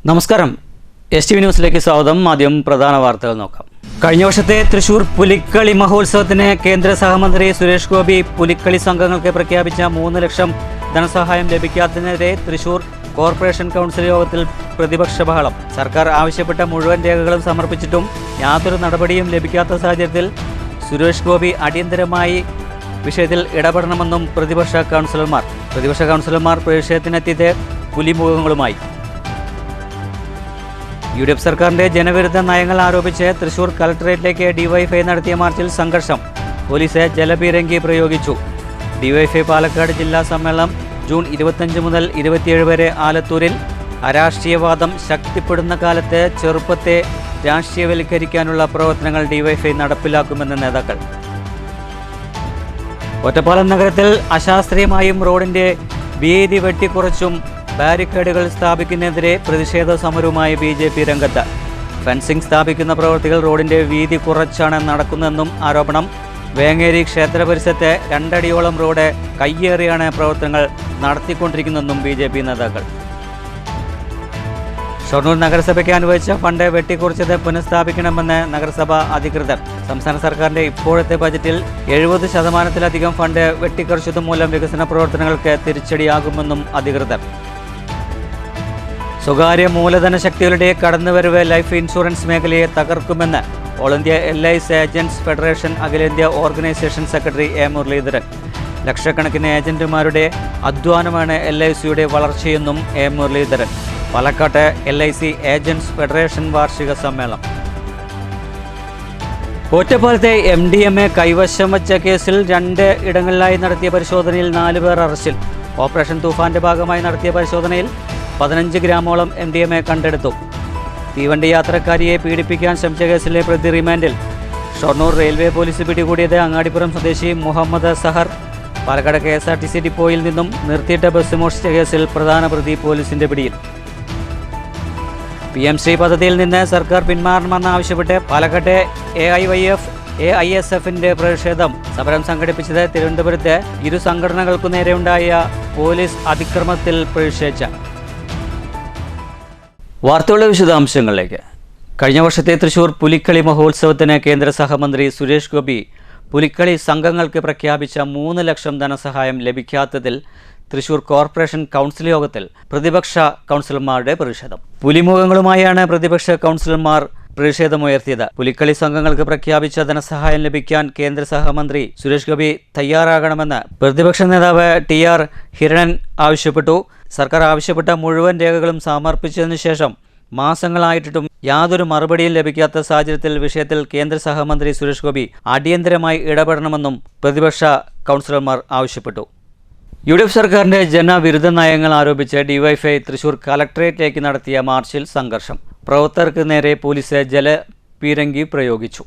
നമസ്കാരം, STV ന്യൂസിലേക്ക് സ്വാഗതം. ആദ്യം പ്രധാന വാർത്തകൾ നോക്കാം. കഴിഞ്ഞ വർഷത്തെ തൃശൂർ പുലിക്കളി മഹോത്സവത്തിന് കേന്ദ്ര സഹമന്ത്രി സുരേഷ് ഗോപി പുലിക്കളി സംഘങ്ങൾക്ക് പ്രഖ്യാപിച്ച 3 ലക്ഷം ധനസഹായം ലഭിക്കാത്തതിനെതിരെ തൃശൂർ കോർപ്പറേഷൻ കൗൺസിൽ യോഗത്തിൽ പ്രതിപക്ഷ ബഹളം. സർക്കാർ ആവശ്യപ്പെട്ട മുഴുവൻ രേഖകളും സമർപ്പിച്ചിട്ടും യാതൊരു നടപടിയും ലഭിക്കാത്ത സാഹചര്യത്തിൽ സുരേഷ് ഗോപി അടിയന്തരമായി വിഷയത്തിൽ ഇടപെടണമെന്നും പ്രതിപക്ഷ കൗൺസിലർമാർ പ്രതിഷേധത്തിനെത്തിയത് പുലിമുഖങ്ങളുമായി. UDF സർക്കാരിന്റെ ജനവിരുദ്ധ നയങ്ങൾ ആരോപിച്ച് തൃശൂർ കളക്ടറേറ്റിലേക്ക് ഡിവൈഎഫ്ഐ നടത്തിയ മാർച്ചിൽ സംഘർഷം. പോലീസ് ജലപീരങ്കി പ്രയോഗിച്ചു. ഡിവൈഎഫ്ഐ പാലക്കാട് ജില്ലാ സമ്മേളനം ജൂൺ 25 മുതൽ 27 വരെ ആലത്തൂരിൽ. അരാഷ്ട്രീയവാദം ശക്തിപ്പെടുന്ന കാലത്ത് ചെറുപ്പത്തെ രാഷ്ട്രീയവൽക്കരിക്കാനുള്ള പ്രവർത്തനങ്ങൾ ഡിവൈഎഫ്ഐ നടപ്പിലാക്കുമെന്ന് നേതാക്കൾ. ഒറ്റപ്പാലം നഗരത്തിൽ അശാസ്ത്രീയമായും റോഡിന്റെ വീതി വെട്ടിക്കുറച്ചും ബാരിക്കേഡുകൾ സ്ഥാപിക്കുന്നതിനെതിരെ പ്രതിഷേധ സമരവുമായി BJP രംഗത്ത്. ഫെൻസിംഗ് സ്ഥാപിക്കുന്ന പ്രവൃത്തികൾ റോഡിന്റെ വീതി കുറച്ചാണ് നടക്കുന്നതെന്നും ആരോപണം. വേങ്ങേരി ക്ഷേത്ര പരിസരത്തെ 2 അടിയോളം റോഡ് കയ്യേറിയാണ് പ്രവർത്തനങ്ങൾ നടത്തിക്കൊണ്ടിരിക്കുന്നതെന്നും BJP നേതാക്കൾ. ഷൊർണൂർ നഗരസഭയ്ക്ക് അനുവദിച്ച ഫണ്ട് വെട്ടിക്കുറച്ചത് പുനഃസ്ഥാപിക്കണമെന്ന് നഗരസഭ അധികൃതർ. സംസ്ഥാന സർക്കാരിന്റെ ഇപ്പോഴത്തെ ബജറ്റിൽ 70% ഫണ്ട് വെട്ടിക്കുറച്ചതുമൂലം വികസന പ്രവർത്തനങ്ങൾക്ക് തിരിച്ചടിയാകുമെന്നും അധികൃതർ. സ്വകാര്യ മൂലധന ശക്തികളുടെ കടന്നുവരവ് ലൈഫ് ഇൻഷുറൻസ് മേഖലയെ തകർക്കുമെന്ന് all India LIC agents federation അഖിലേന്ത്യാ ഓർഗനൈസേഷൻ സെക്രട്ടറി A. മുരളീധരൻ. ലക്ഷക്കണക്കിന് ഏജന്റുമാരുടെ അധ്വാനമാണ് LICയുടെ വളർച്ചയെന്നും A. മുരളീധരൻ. പാലക്കാട്ട് LIC ഏജന്റ്സ് ഫെഡറേഷൻ വാർഷിക സമ്മേളനം. ഒറ്റപ്പാലത്തെ MDMA കൈവശം വച്ച കേസിൽ 2 ഇടങ്ങളിലായി നടത്തിയ പരിശോധനയിൽ 4 പേർ അറസ്റ്റിൽ. ഓപ്പറേഷൻ തൂഫാന്റെ ഭാഗമായി നടത്തിയ പരിശോധനയിൽ 15 ഗ്രാമോളം MDMA കണ്ടെടുത്തു. തീവണ്ടി യാത്രക്കാരിയെ പീഡിപ്പിക്കാൻ ശ്രമിച്ച കേസിലെ പ്രതി റിമാൻഡിൽ. ഷൊർണൂർ റെയിൽവേ പോലീസ് പിടികൂടിയത് അങ്ങാടിപ്പുറം സ്വദേശി മുഹമ്മദ് സഹർ. പാലക്കാട് KSRTC ഡിപ്പോയിൽ നിന്നും നിർത്തിയിട്ട ബസ് മോഷ്ടിച്ച കേസിൽ പ്രധാന പ്രതി പോലീസിന്റെ പിടിയിൽ. PM ശ്രീ പദ്ധതിയിൽ നിന്ന് സർക്കാർ പിന്മാറണമെന്നാവശ്യപ്പെട്ട് പാലക്കാട്ടെ AISFന്റെ പ്രതിഷേധം. സമരം സംഘടിപ്പിച്ചത് തിരുവനന്തപുരത്ത് ഇരു സംഘടനകൾക്കു നേരെയുണ്ടായ പോലീസ് അതിക്രമത്തിൽ പ്രതിഷേധിച്ച. വാർത്തകളുടെ വിശദാംശങ്ങളിലേക്ക്. കഴിഞ്ഞ വർഷത്തെ തൃശൂർ പുലിക്കളി മഹോത്സവത്തിന് കേന്ദ്ര സഹമന്ത്രി സുരേഷ് ഗോപി പുലിക്കളി സംഘങ്ങൾക്ക് പ്രഖ്യാപിച്ച 3 ലക്ഷം ധനസഹായം ലഭിക്കാത്തതിൽ തൃശൂർ കോർപ്പറേഷൻ കൗൺസിൽ യോഗത്തിൽ പ്രതിപക്ഷ കൗൺസിലർമാരുടെ പ്രതിഷേധം. പുലിമുഖങ്ങളുമായാണ് പ്രതിപക്ഷ കൗൺസിലർമാർ പ്രതിഷേധമുയർത്തിയത്. പുലിക്കളി സംഘങ്ങൾക്ക് പ്രഖ്യാപിച്ച ധനസഹായം ലഭിക്കാൻ കേന്ദ്ര സഹമന്ത്രി സുരേഷ് ഗോപി തയ്യാറാകണമെന്ന് പ്രതിപക്ഷ നേതാവ് TR ഹിരണൻ ആവശ്യപ്പെട്ടു. സർക്കാർ ആവശ്യപ്പെട്ട മുഴുവൻ രേഖകളും സമർപ്പിച്ചതിനു ശേഷം മാസങ്ങളായിട്ടും യാതൊരു മറുപടിയും ലഭിക്കാത്ത സാഹചര്യത്തിൽ വിഷയത്തിൽ കേന്ദ്ര സഹമന്ത്രി സുരേഷ് ഗോപി അടിയന്തരമായി ഇടപെടണമെന്നും പ്രതിപക്ഷ കൗൺസിലർമാർ ആവശ്യപ്പെട്ടു. UDF സർക്കാരിന്റെ ജനവിരുദ്ധ നയങ്ങൾ ആരോപിച്ച് ഡിവൈഎഫ്ഐ തൃശൂർ കളക്ടറേറ്റിലേക്ക് നടത്തിയ മാർച്ചിൽ സംഘർഷം. പ്രവർത്തകർക്ക് നേരെ പോലീസ് ജലപീരങ്കി പ്രയോഗിച്ചു.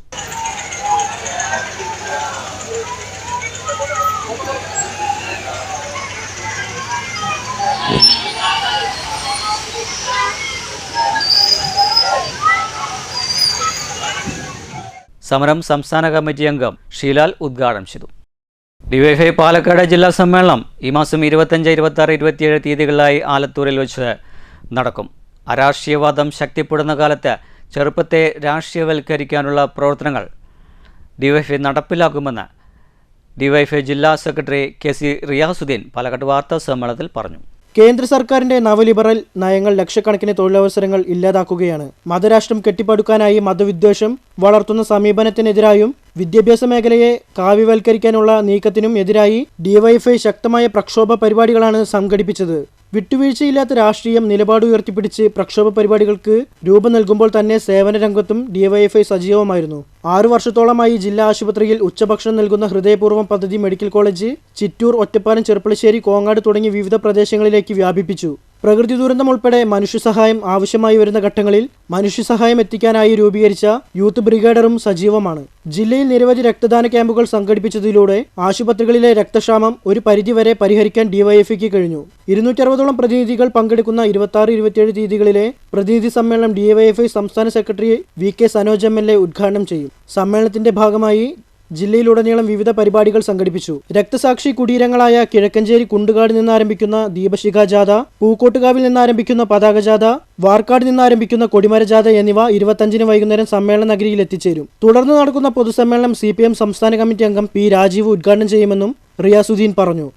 സമരം സംസ്ഥാന കമ്മിറ്റി അംഗം ഷീലാൽ ഉദ്ഘാടനം ചെയ്തു. ഡിവൈഎഫ്ഐ പാലക്കാട് ജില്ലാ സമ്മേളനം ഈ മാസം 25, 26, 27 തീയതികളിലായി ആലത്തൂരിൽ വെച്ച് നടക്കും. അരാഷ്ട്രീയവാദം ശക്തിപ്പെടുന്ന കാലത്ത് ചെറുപ്പത്തെ രാഷ്ട്രീയവൽക്കരിക്കാനുള്ള പ്രവർത്തനങ്ങൾ ഡിവൈഎഫ്ഐ നടപ്പിലാക്കുമെന്ന് ഡിവൈഎഫ്ഐ ജില്ലാ സെക്രട്ടറി KC റിയാസുദ്ദീൻ പാലക്കാട് വാർത്താ സമ്മേളനത്തിൽ പറഞ്ഞു. കേന്ദ്ര സർക്കാരിന്റെ നവലിബറൽ നയങ്ങൾ ലക്ഷക്കണക്കിന് തൊഴിലവസരങ്ങൾ ഇല്ലാതാക്കുകയാണ്. മതരാഷ്ട്രം കെട്ടിപ്പടുക്കാനായി മതവിദ്വേഷം വളർത്തുന്ന സമീപനത്തിനെതിരായും വിദ്യാഭ്യാസ മേഖലയെ കാവ്യവൽക്കരിക്കാനുള്ള നീക്കത്തിനും എതിരായി ഡിവൈഎഫ്ഐ ശക്തമായ പ്രക്ഷോഭ പരിപാടികളാണ് സംഘടിപ്പിച്ചത്. വിട്ടുവീഴ്ചയില്ലാത്ത രാഷ്ട്രീയം നിലപാട് ഉയർത്തിപ്പിടിച്ച് പ്രക്ഷോഭ പരിപാടികൾക്ക് രൂപം നൽകുമ്പോൾ തന്നെ സേവന രംഗത്തും ഡിവൈഎഫ്ഐ സജീവമായിരുന്നു. 6 വർഷത്തോളമായി ജില്ലാ ആശുപത്രിയിൽ ഉച്ചഭക്ഷണം നൽകുന്ന ഹൃദയപൂർവ്വം പദ്ധതി മെഡിക്കൽ കോളേജ് ചിറ്റൂർ, ഒറ്റപ്പാലം, ചെർപ്പളശ്ശേരി, കോങ്ങാട് തുടങ്ങി വിവിധ പ്രദേശങ്ങളിലേക്ക് വ്യാപിപ്പിച്ചു. പ്രകൃതി ദുരന്തം ഉൾപ്പെടെ മനുഷ്യസഹായം ആവശ്യമായി വരുന്ന ഘട്ടങ്ങളിൽ മനുഷ്യസഹായം എത്തിക്കാനായി രൂപീകരിച്ച യൂത്ത് ബ്രിഗേഡറും സജീവമാണ്. ജില്ലയിൽ നിരവധി രക്തദാന ക്യാമ്പുകൾ സംഘടിപ്പിച്ചതിലൂടെ ആശുപത്രികളിലെ രക്തക്ഷാമം ഒരു പരിധിവരെ പരിഹരിക്കാൻ ഡിവൈഎഫ്ഐക്ക് കഴിഞ്ഞു. 260ഓളം പ്രതിനിധികൾ പങ്കെടുക്കുന്ന 26, 27 തീയതികളിലെ പ്രതിനിധി സമ്മേളനം ഡിവൈഎഫ്ഐ സംസ്ഥാന സെക്രട്ടറി VK സനോജ് MLA ഉദ്ഘാടനം ചെയ്യും. സമ്മേളനത്തിന്റെ ഭാഗമായി ജില്ലയിലുടനീളം വിവിധ പരിപാടികൾ സംഘടിപ്പിച്ചു. രക്തസാക്ഷി കുടീരങ്ങളായ കിഴക്കഞ്ചേരി കുണ്ടുകാട് നിന്നാരംഭിക്കുന്ന ദീപശിഖ ജാഥ, പൂക്കോട്ടുകാവിൽ നിന്നാരംഭിക്കുന്ന പതാക ജാഥ, വാർക്കാട് നിന്നാരംഭിക്കുന്ന കൊടിമര ജാഥ എന്നിവ 25-ന് വൈകുന്നേരം സമ്മേളന നഗരിയിൽ എത്തിച്ചേരും. തുടർന്ന് നടക്കുന്ന പൊതുസമ്മേളനം CPM സംസ്ഥാന കമ്മിറ്റി അംഗം P. രാജീവ് ഉദ്ഘാടനം ചെയ്യുമെന്നും റിയാസുദ്ദീൻ പറഞ്ഞു.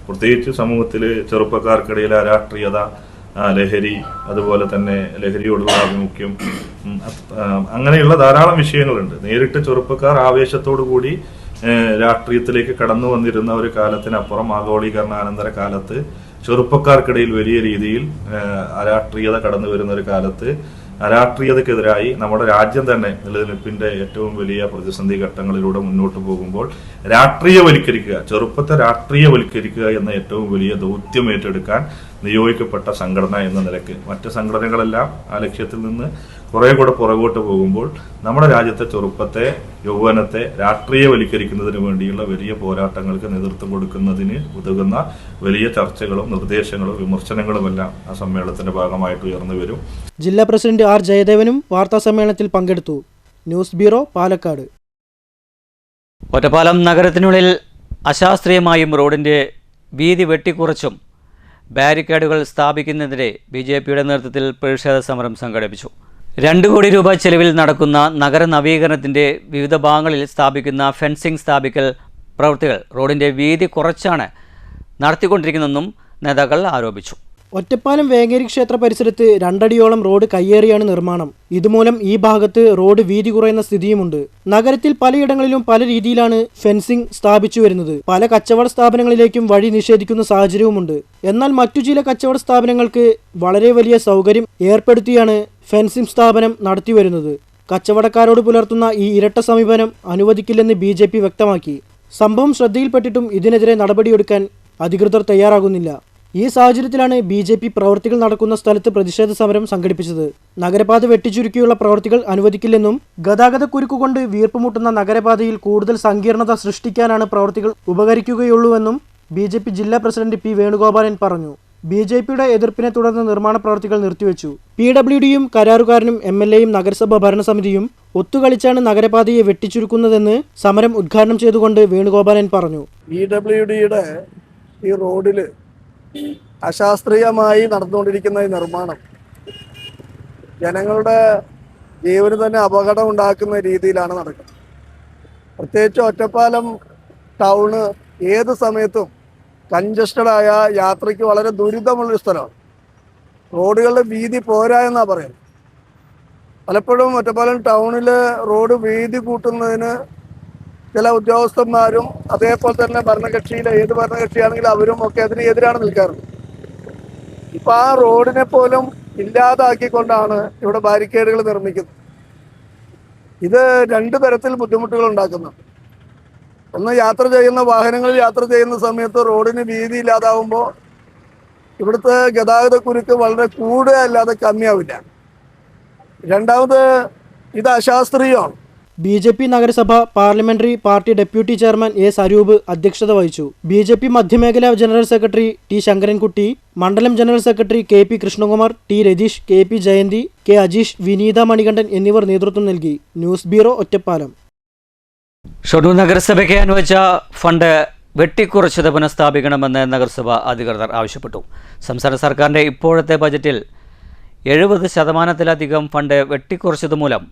പ്രത്യേകിച്ച് സമൂഹത്തിൽ ചെറുപ്പക്കാർക്കിടയിലെ അരാഷ്ട്രീയത, ലഹരി, അതുപോലെ തന്നെ ലഹരിയോടുള്ള ആഭിമുഖ്യം, അങ്ങനെയുള്ള ധാരാളം വിഷയങ്ങളുണ്ട്. നേരിട്ട് ചെറുപ്പക്കാർ ആവേശത്തോടു കൂടി രാഷ്ട്രീയത്തിലേക്ക് കടന്നു വന്നിരുന്ന ഒരു കാലത്തിനപ്പുറം ആഗോളീകരണാനന്തര കാലത്ത് ചെറുപ്പക്കാർക്കിടയിൽ വലിയ രീതിയിൽ അരാഷ്ട്രീയത കടന്നു വരുന്ന ഒരു കാലത്ത് അരാഷ്ട്രീയതക്കെതിരായി നമ്മുടെ രാജ്യം തന്നെ നിലനിൽപ്പിന്റെ ഏറ്റവും വലിയ പ്രതിസന്ധി ഘട്ടങ്ങളിലൂടെ മുന്നോട്ട് പോകുമ്പോൾ രാഷ്ട്രീയവൽക്കരിക്കുക, ചെറുപ്പത്തെ രാഷ്ട്രീയവൽക്കരിക്കുക എന്ന ഏറ്റവും വലിയ ദൗത്യം ഏറ്റെടുക്കാൻ നിയോഗിക്കപ്പെട്ട സംഘടന എന്ന നിലയ്ക്ക് മറ്റ് സംഘടനകളെല്ലാം ആ ലക്ഷ്യത്തിൽ നിന്ന് കുറെ കൂടെ പുറകോട്ട് പോകുമ്പോൾ നമ്മുടെ രാജ്യത്തെ ചെറുപ്പത്തെ, യൗവനത്തെ രാഷ്ട്രീയവൽക്കരിക്കുന്നതിന് വേണ്ടിയുള്ള വലിയ പോരാട്ടങ്ങൾക്ക് നേതൃത്വം കൊടുക്കുന്നതിന് ഉതകുന്ന വലിയ ചർച്ചകളും നിർദ്ദേശങ്ങളും വിമർശനങ്ങളുമെല്ലാം ആ സമ്മേളനത്തിന്റെ ഭാഗമായിട്ട് ഉയർന്നു വരും. ജില്ലാ പ്രസിഡന്റ് R. ജയദേവനും വാർത്താ സമ്മേളനത്തിൽ പങ്കെടുത്തു. News bureau, Palakkad. ഒറ്റപ്പാലം നഗരത്തിനുള്ളിൽ അശാസ്ത്രീയമായും റോഡിന്റെ വീതി വെട്ടിക്കുറച്ചും ബാരിക്കേഡുകൾ സ്ഥാപിക്കുന്നതിനെതിരെ BJPയുടെ നേതൃത്വത്തിൽ പ്രതിഷേധ സമരം സംഘടിപ്പിച്ചു. 2 കോടി രൂപ ചെലവിൽ നടക്കുന്ന നഗര നവീകരണത്തിന്റെ വിവിധ ഭാഗങ്ങളിൽ സ്ഥാപിക്കുന്ന ഫെൻസിംഗ് സ്ഥാപിക്കൽ പ്രവൃത്തികൾ റോഡിന്റെ വീതി കുറച്ചാണ് നടത്തിക്കൊണ്ടിരിക്കുന്നതെന്നും നേതാക്കൾ ആരോപിച്ചു. ഒറ്റപ്പാലം വേങ്ങേരി ക്ഷേത്ര പരിസരത്ത് 2 അടിയോളം റോഡ് കയ്യേറിയാണ് നിർമ്മാണം. ഇതുമൂലം ഈ ഭാഗത്ത് റോഡ് വീതി കുറയുന്ന സ്ഥിതിയുമുണ്ട്. നഗരത്തിൽ പലയിടങ്ങളിലും പല രീതിയിലാണ് ഫെൻസിംഗ് സ്ഥാപിച്ചു വരുന്നത്. പല കച്ചവട സ്ഥാപനങ്ങളിലേക്കും വഴി നിഷേധിക്കുന്ന സാഹചര്യവുമുണ്ട്. എന്നാൽ മറ്റു ചില കച്ചവട സ്ഥാപനങ്ങൾക്ക് വളരെ വലിയ സൗകര്യം ഏർപ്പെടുത്തിയാണ് ഫെൻസിംഗ് സ്ഥാപനം നടത്തിവരുന്നത്. കച്ചവടക്കാരോട് പുലർത്തുന്ന ഈ ഇരട്ട സമീപനം അനുവദിക്കില്ലെന്ന് BJP വ്യക്തമാക്കി. സംഭവം ശ്രദ്ധയിൽപ്പെട്ടിട്ടും ഇതിനെതിരെ നടപടിയെടുക്കാൻ അധികൃതർ തയ്യാറാകുന്നില്ല. ഈ സാഹചര്യത്തിലാണ് BJP പ്രവൃത്തികൾ നടക്കുന്ന സ്ഥലത്ത് പ്രതിഷേധ സമരം സംഘടിപ്പിച്ചത്. നഗരപാത വെട്ടിച്ചുരുക്കിയുള്ള പ്രവൃത്തികൾ അനുവദിക്കില്ലെന്നും ഗതാഗത കുരുക്കുകൊണ്ട് വീർപ്പുമുട്ടുന്ന നഗരപാതയിൽ കൂടുതൽ സങ്കീർണത സൃഷ്ടിക്കാനാണ് പ്രവൃത്തികൾ ഉപകരിക്കുകയുള്ളൂവെന്നും BJP ജില്ലാ പ്രസിഡന്റ് P. വേണുഗോപാലൻ പറഞ്ഞു. BJPയുടെ എതിർപ്പിനെ തുടർന്ന് നിർമ്മാണ പ്രവൃത്തികൾ നിർത്തിവെച്ചു. PWDയും കരാറുകാരനും MLAയും നഗരസഭ ഭരണസമിതിയും ഒത്തുകളിച്ചാണ് നഗരപാതയെ വെട്ടിച്ചുരുക്കുന്നതെന്ന് സമരം ഉദ്ഘാടനം ചെയ്തുകൊണ്ട് വേണുഗോപാലൻ പറഞ്ഞു. PWDയുടെ ഈ റോഡില് അശാസ്ത്രീയമായി നടന്നുകൊണ്ടിരിക്കുന്ന ഈ നിർമ്മാണം ജനങ്ങളുടെ ജീവന് തന്നെ അപകടം ഉണ്ടാക്കുന്ന രീതിയിലാണ് നടക്കുന്നത്. പ്രത്യേകിച്ച് ഒറ്റപ്പാലം ടൗണ് ഏത് സമയത്തും കൺജസ്റ്റഡായ യാത്രയ്ക്ക് വളരെ ദുരിതമുള്ളൊരു സ്ഥലമാണ്. റോഡുകളുടെ വീതി പോരാ എന്നാണ് പറയുന്നത്. പലപ്പോഴും ഒറ്റപ്പാലം ടൗണിൽ റോഡ് വീതി കൂട്ടുന്നതിന് ചില ഉദ്യോഗസ്ഥന്മാരും അതേപോലെ തന്നെ ഭരണകക്ഷിയിലെ ഏത് ഭരണകക്ഷിയാണെങ്കിലും അവരും ഒക്കെ അതിന് എതിരാണ് നിൽക്കാറുള്ളത്. ഇപ്പം ആ റോഡിനെ പോലും ഇല്ലാതാക്കിക്കൊണ്ടാണ് ഇവിടെ ബാരിക്കേഡുകൾ നിർമ്മിക്കുന്നത്. ഇത് 2 തരത്തിൽ ബുദ്ധിമുട്ടുകൾ ഉണ്ടാക്കുന്നുണ്ട്. ഒന്ന്, യാത്ര ചെയ്യുന്ന വാഹനങ്ങളിൽ യാത്ര ചെയ്യുന്ന സമയത്ത് റോഡിന് വീതി ഇല്ലാതാവുമ്പോൾ ഇവിടുത്തെ ഗതാഗത കുരുക്ക് വളരെ കൂടുക അല്ലാതെ കമ്മിയാവില്ല. രണ്ടാമത്, ഇത് അശാസ്ത്രീയമാണ്. BJP നഗരസഭ parliamentary party deputy chairman A. Swaroop അധ്യക്ഷത വഹിച്ചു. BJP മധ്യമേഖലാ ജനറൽ സെക്രട്ടറി T. ശങ്കരൻകുട്ടി, മണ്ഡലം general secretary KP Krishnakumar, T. Ratheesh, KP Jayanthi, K. Ajeesh, Vineetha Manikandan എന്നിവർ നേതൃത്വം നൽകി. News bureau, Ottapalam. ഷൊർണൂർ നഗരസഭയ്ക്ക് അനുവദിച്ച ഫണ്ട് വെട്ടിക്കുറച്ചത് പുനഃസ്ഥാപിക്കണമെന്ന് നഗരസഭ അധികൃതർ ആവശ്യപ്പെട്ടു. സംസ്ഥാന സർക്കാരിൻ്റെ ഇപ്പോഴത്തെ ബജറ്റിൽ 70% ഫണ്ട് വെട്ടിക്കുറച്ചതുമൂലം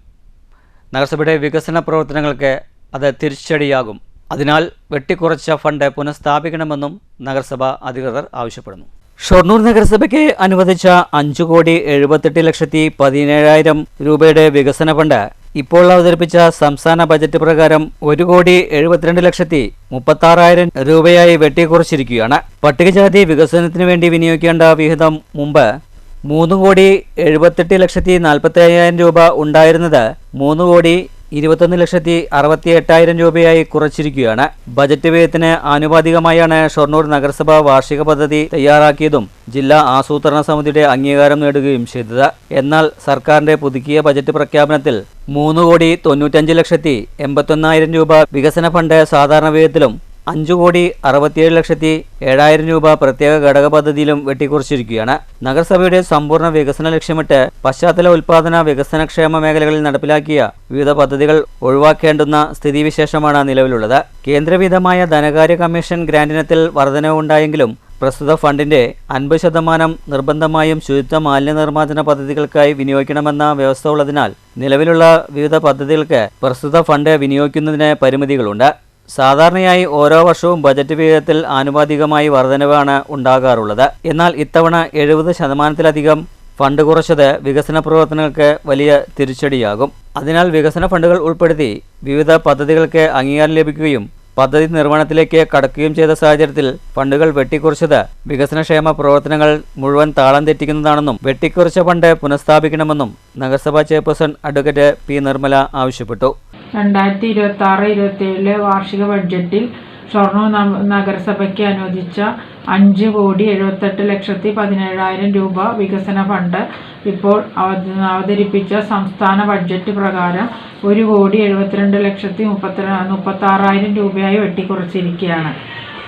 നഗരസഭയുടെ വികസന പ്രവർത്തനങ്ങൾക്ക് അത് തിരിച്ചടിയാകും. അതിനാൽ വെട്ടിക്കുറച്ച ഫണ്ട് പുനഃസ്ഥാപിക്കണമെന്നും നഗരസഭ അധികൃതർ ആവശ്യപ്പെടുന്നു. ഷൊർണൂർ നഗരസഭയ്ക്ക് അനുവദിച്ച 5,78,17,000 രൂപയുടെ വികസന ഫണ്ട് ഇപ്പോൾ അവതരിപ്പിച്ച സംസ്ഥാന ബജറ്റ് പ്രകാരം 1,72,36,000 രൂപയായി വെട്ടിക്കുറച്ചിരിക്കുകയാണ്. പട്ടികജാതി വികസനത്തിന് വേണ്ടി വിനിയോഗിക്കേണ്ട വിഹിതം മുമ്പ് 3,78,45,000 രൂപ ഉണ്ടായിരുന്നത് 3,21,68,000 രൂപയായി കുറച്ചിരിക്കുകയാണ്. ബജറ്റ് വ്യയത്തിന് ആനുപാതികമായാണ് ഷൊർണൂർ നഗരസഭ വാർഷിക പദ്ധതി തയ്യാറാക്കിയതും ജില്ലാ ആസൂത്രണ സമിതിയുടെ അംഗീകാരം നേടുകയും ചെയ്തത്. എന്നാൽ സർക്കാരിന്റെ പുതുക്കിയ ബജറ്റ് പ്രഖ്യാപനത്തിൽ 3,95,81,000 രൂപ വികസന ഫണ്ട് സാധാരണ വ്യയത്തിലും 5,67,07,000 രൂപ പ്രത്യേക ഘടക പദ്ധതിയിലും വെട്ടിക്കുറച്ചിരിക്കുകയാണ്. നഗരസഭയുടെ സമ്പൂർണ്ണ വികസന ലക്ഷ്യമിട്ട് പശ്ചാത്തല ഉൽപാദന വികസനക്ഷേമ മേഖലകളിൽ നടപ്പിലാക്കിയ വിവിധ പദ്ധതികൾ ഒഴിവാക്കേണ്ടുന്ന സ്ഥിതിവിശേഷമാണ് നിലവിലുള്ളത്. കേന്ദ്രവിധമായ ധനകാര്യ കമ്മീഷൻ ഗ്രാന്റിനത്തിൽ വർധനവുണ്ടായെങ്കിലും പ്രസ്തുത ഫണ്ടിന്റെ 50% നിർബന്ധമായും ശുചിത്വ മാലിന്യ നിർമ്മാർജ്ജന പദ്ധതികൾക്കായി വിനിയോഗിക്കണമെന്ന വ്യവസ്ഥ ഉള്ളതിനാൽ നിലവിലുള്ള വിവിധ പദ്ധതികൾക്ക് പ്രസ്തുത ഫണ്ട് വിനിയോഗിക്കുന്നതിന് പരിമിതികളുണ്ട്. സാധാരണയായി ഓരോ വർഷവും ബജറ്റ് വിഹിതത്തിൽ ആനുപാതികമായി വർധനവാണ് ഉണ്ടാകാറുള്ളത്. എന്നാൽ ഇത്തവണ 70%-ലധികം ഫണ്ട് കുറച്ചത് വികസന പ്രവർത്തനങ്ങൾക്ക് വലിയ തിരിച്ചടിയാകും. അതിനാൽ വികസന ഫണ്ടുകൾ ഉൾപ്പെടുത്തി വിവിധ പദ്ധതികൾക്ക് അംഗീകാരം ലഭിക്കുകയും പദ്ധതി നിർവ്വഹണത്തിലേക്ക് കടക്കുകയും ചെയ്ത സാഹചര്യത്തിൽ ഫണ്ടുകൾ വെട്ടിക്കുറച്ചത് വികസനക്ഷേമ പ്രവർത്തനങ്ങൾ മുഴുവൻ താളം തെറ്റിക്കുന്നതാണെന്നും വെട്ടിക്കുറച്ച ഫണ്ട് പുനഃസ്ഥാപിക്കണമെന്നും നഗരസഭാ ചെയർപേഴ്സൺ അഡ്വക്കേറ്റ് പി നിർമ്മല ആവശ്യപ്പെട്ടു. 2026-27 വാർഷിക ബഡ്ജറ്റിൽ ഷൊർണൂർ നഗരസഭയ്ക്ക് അനുവദിച്ച 5,78,17,000 രൂപ വികസന ഫണ്ട് ഇപ്പോൾ അവതരിപ്പിച്ച സംസ്ഥാന ബഡ്ജറ്റ് പ്രകാരം 1,72,36,000 രൂപയായി വെട്ടിക്കുറച്ചിരിക്കുകയാണ്.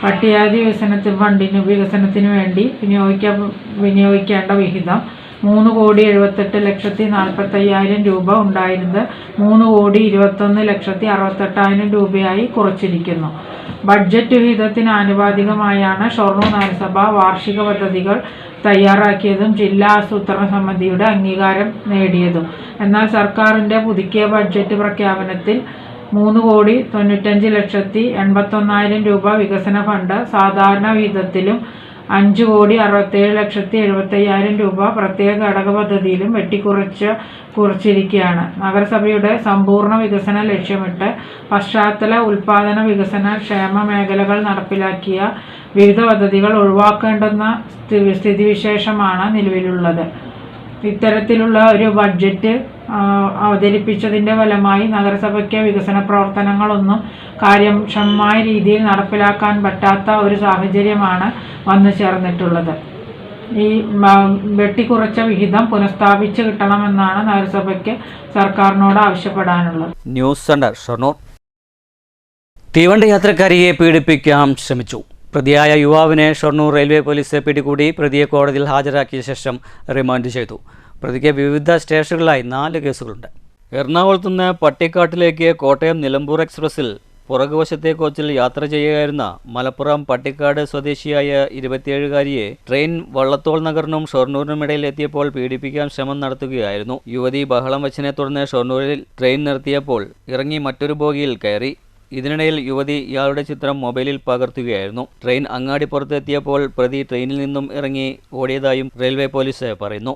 പട്ടികജാതി വികസനത്തിനു വേണ്ടി വിനിയോഗിക്കേണ്ട വിഹിതം 3,78,40,000 രൂപ ഉണ്ടായിരുന്നത് 3,21,68,000 രൂപയായി കുറച്ചിരിക്കുന്നു. ബഡ്ജറ്റ് വിഹിതത്തിന് ആനുപാതികമായാണ് ഷൊർണൂർ നഗരസഭ വാർഷിക പദ്ധതികൾ തയ്യാറാക്കിയതും ജില്ലാ ആസൂത്രണ സമിതിയുടെ അംഗീകാരം നേടിയതും. എന്നാൽ സർക്കാരിൻ്റെ പുതുക്കിയ ബഡ്ജറ്റ് പ്രഖ്യാപനത്തിൽ 3,95,81,000 രൂപ വികസന ഫണ്ട് സാധാരണ വിഹിതത്തിലും 5,67,70,000 രൂപ പ്രത്യേക ഘടക പദ്ധതിയിലും വെട്ടിക്കുറച്ചിരിക്കുകയാണ്. നഗരസഭയുടെ സമ്പൂർണ്ണ വികസന ലക്ഷ്യമിട്ട് പശ്ചാത്തല ഉൽപാദന വികസന ക്ഷേമ മേഖലകൾ നടപ്പിലാക്കിയ വിവിധ പദ്ധതികൾ ഒഴിവാക്കേണ്ടുന്ന സ്ഥിതിവിശേഷമാണ് നിലവിലുള്ളത്. ഇത്തരത്തിലുള്ള ഒരു ബഡ്ജറ്റ് അവതരിപ്പിച്ചതിൻ്റെ ഫലമായി നഗരസഭയ്ക്ക് വികസന പ്രവർത്തനങ്ങളൊന്നും കാര്യക്ഷമമായ രീതിയിൽ നടപ്പിലാക്കാൻ പറ്റാത്ത ഒരു സാഹചര്യമാണ് വന്നു ചേർന്നിട്ടുള്ളത്. ഈ വെട്ടിക്കുറച്ച വിഹിതം പുനഃസ്ഥാപിച്ച് കിട്ടണമെന്നാണ് നഗരസഭയ്ക്ക് സർക്കാരിനോട് ആവശ്യപ്പെടാനുള്ളത്. News centre Shoranur. തീവണ്ടി യാത്രക്കാരിയെ പീഡിപ്പിക്കാൻ ശ്രമിച്ചു. പ്രതിയായ യുവാവിനെ ഷൊർണൂർ റെയിൽവേ പോലീസ് പിടികൂടി പ്രതിയെ കോടതിയിൽ ഹാജരാക്കിയ ശേഷം റിമാൻഡ് ചെയ്തു. പ്രതിക്ക് വിവിധ സ്റ്റേഷനുകളിലായി 4 കേസുകളുണ്ട്. എറണാകുളത്ത് നിന്ന് പട്ടിക്കാട്ടിലേക്ക് കോട്ടയം നിലമ്പൂർ എക്സ്പ്രസിൽ പുറകുവശത്തെ കോച്ചിൽ യാത്ര ചെയ്യുകയായിരുന്ന മലപ്പുറം പട്ടിക്കാട് സ്വദേശിയായ 27-കാരിയെ ട്രെയിൻ വള്ളത്തോൾ നഗറിനും ഷൊർണൂരിനുമിടയിൽ എത്തിയപ്പോൾ പീഡിപ്പിക്കാൻ ശ്രമം നടത്തുകയായിരുന്നു. യുവതി ബഹളം വച്ചതിനെ തുടർന്ന് ഷൊർണൂരിൽ ട്രെയിൻ നിർത്തിയപ്പോൾ ഇറങ്ങി മറ്റൊരു ബോഗിയിൽ കയറി. ഇതിനിടയിൽ യുവതി ഇയാളുടെ ചിത്രം മൊബൈലിൽ പകർത്തുകയായിരുന്നു. ട്രെയിൻ അങ്ങാടിപ്പുറത്ത് എത്തിയപ്പോൾ പ്രതി ട്രെയിനിൽ നിന്നും ഇറങ്ങി ഓടിയതായും റെയിൽവേ പോലീസ് പറയുന്നു.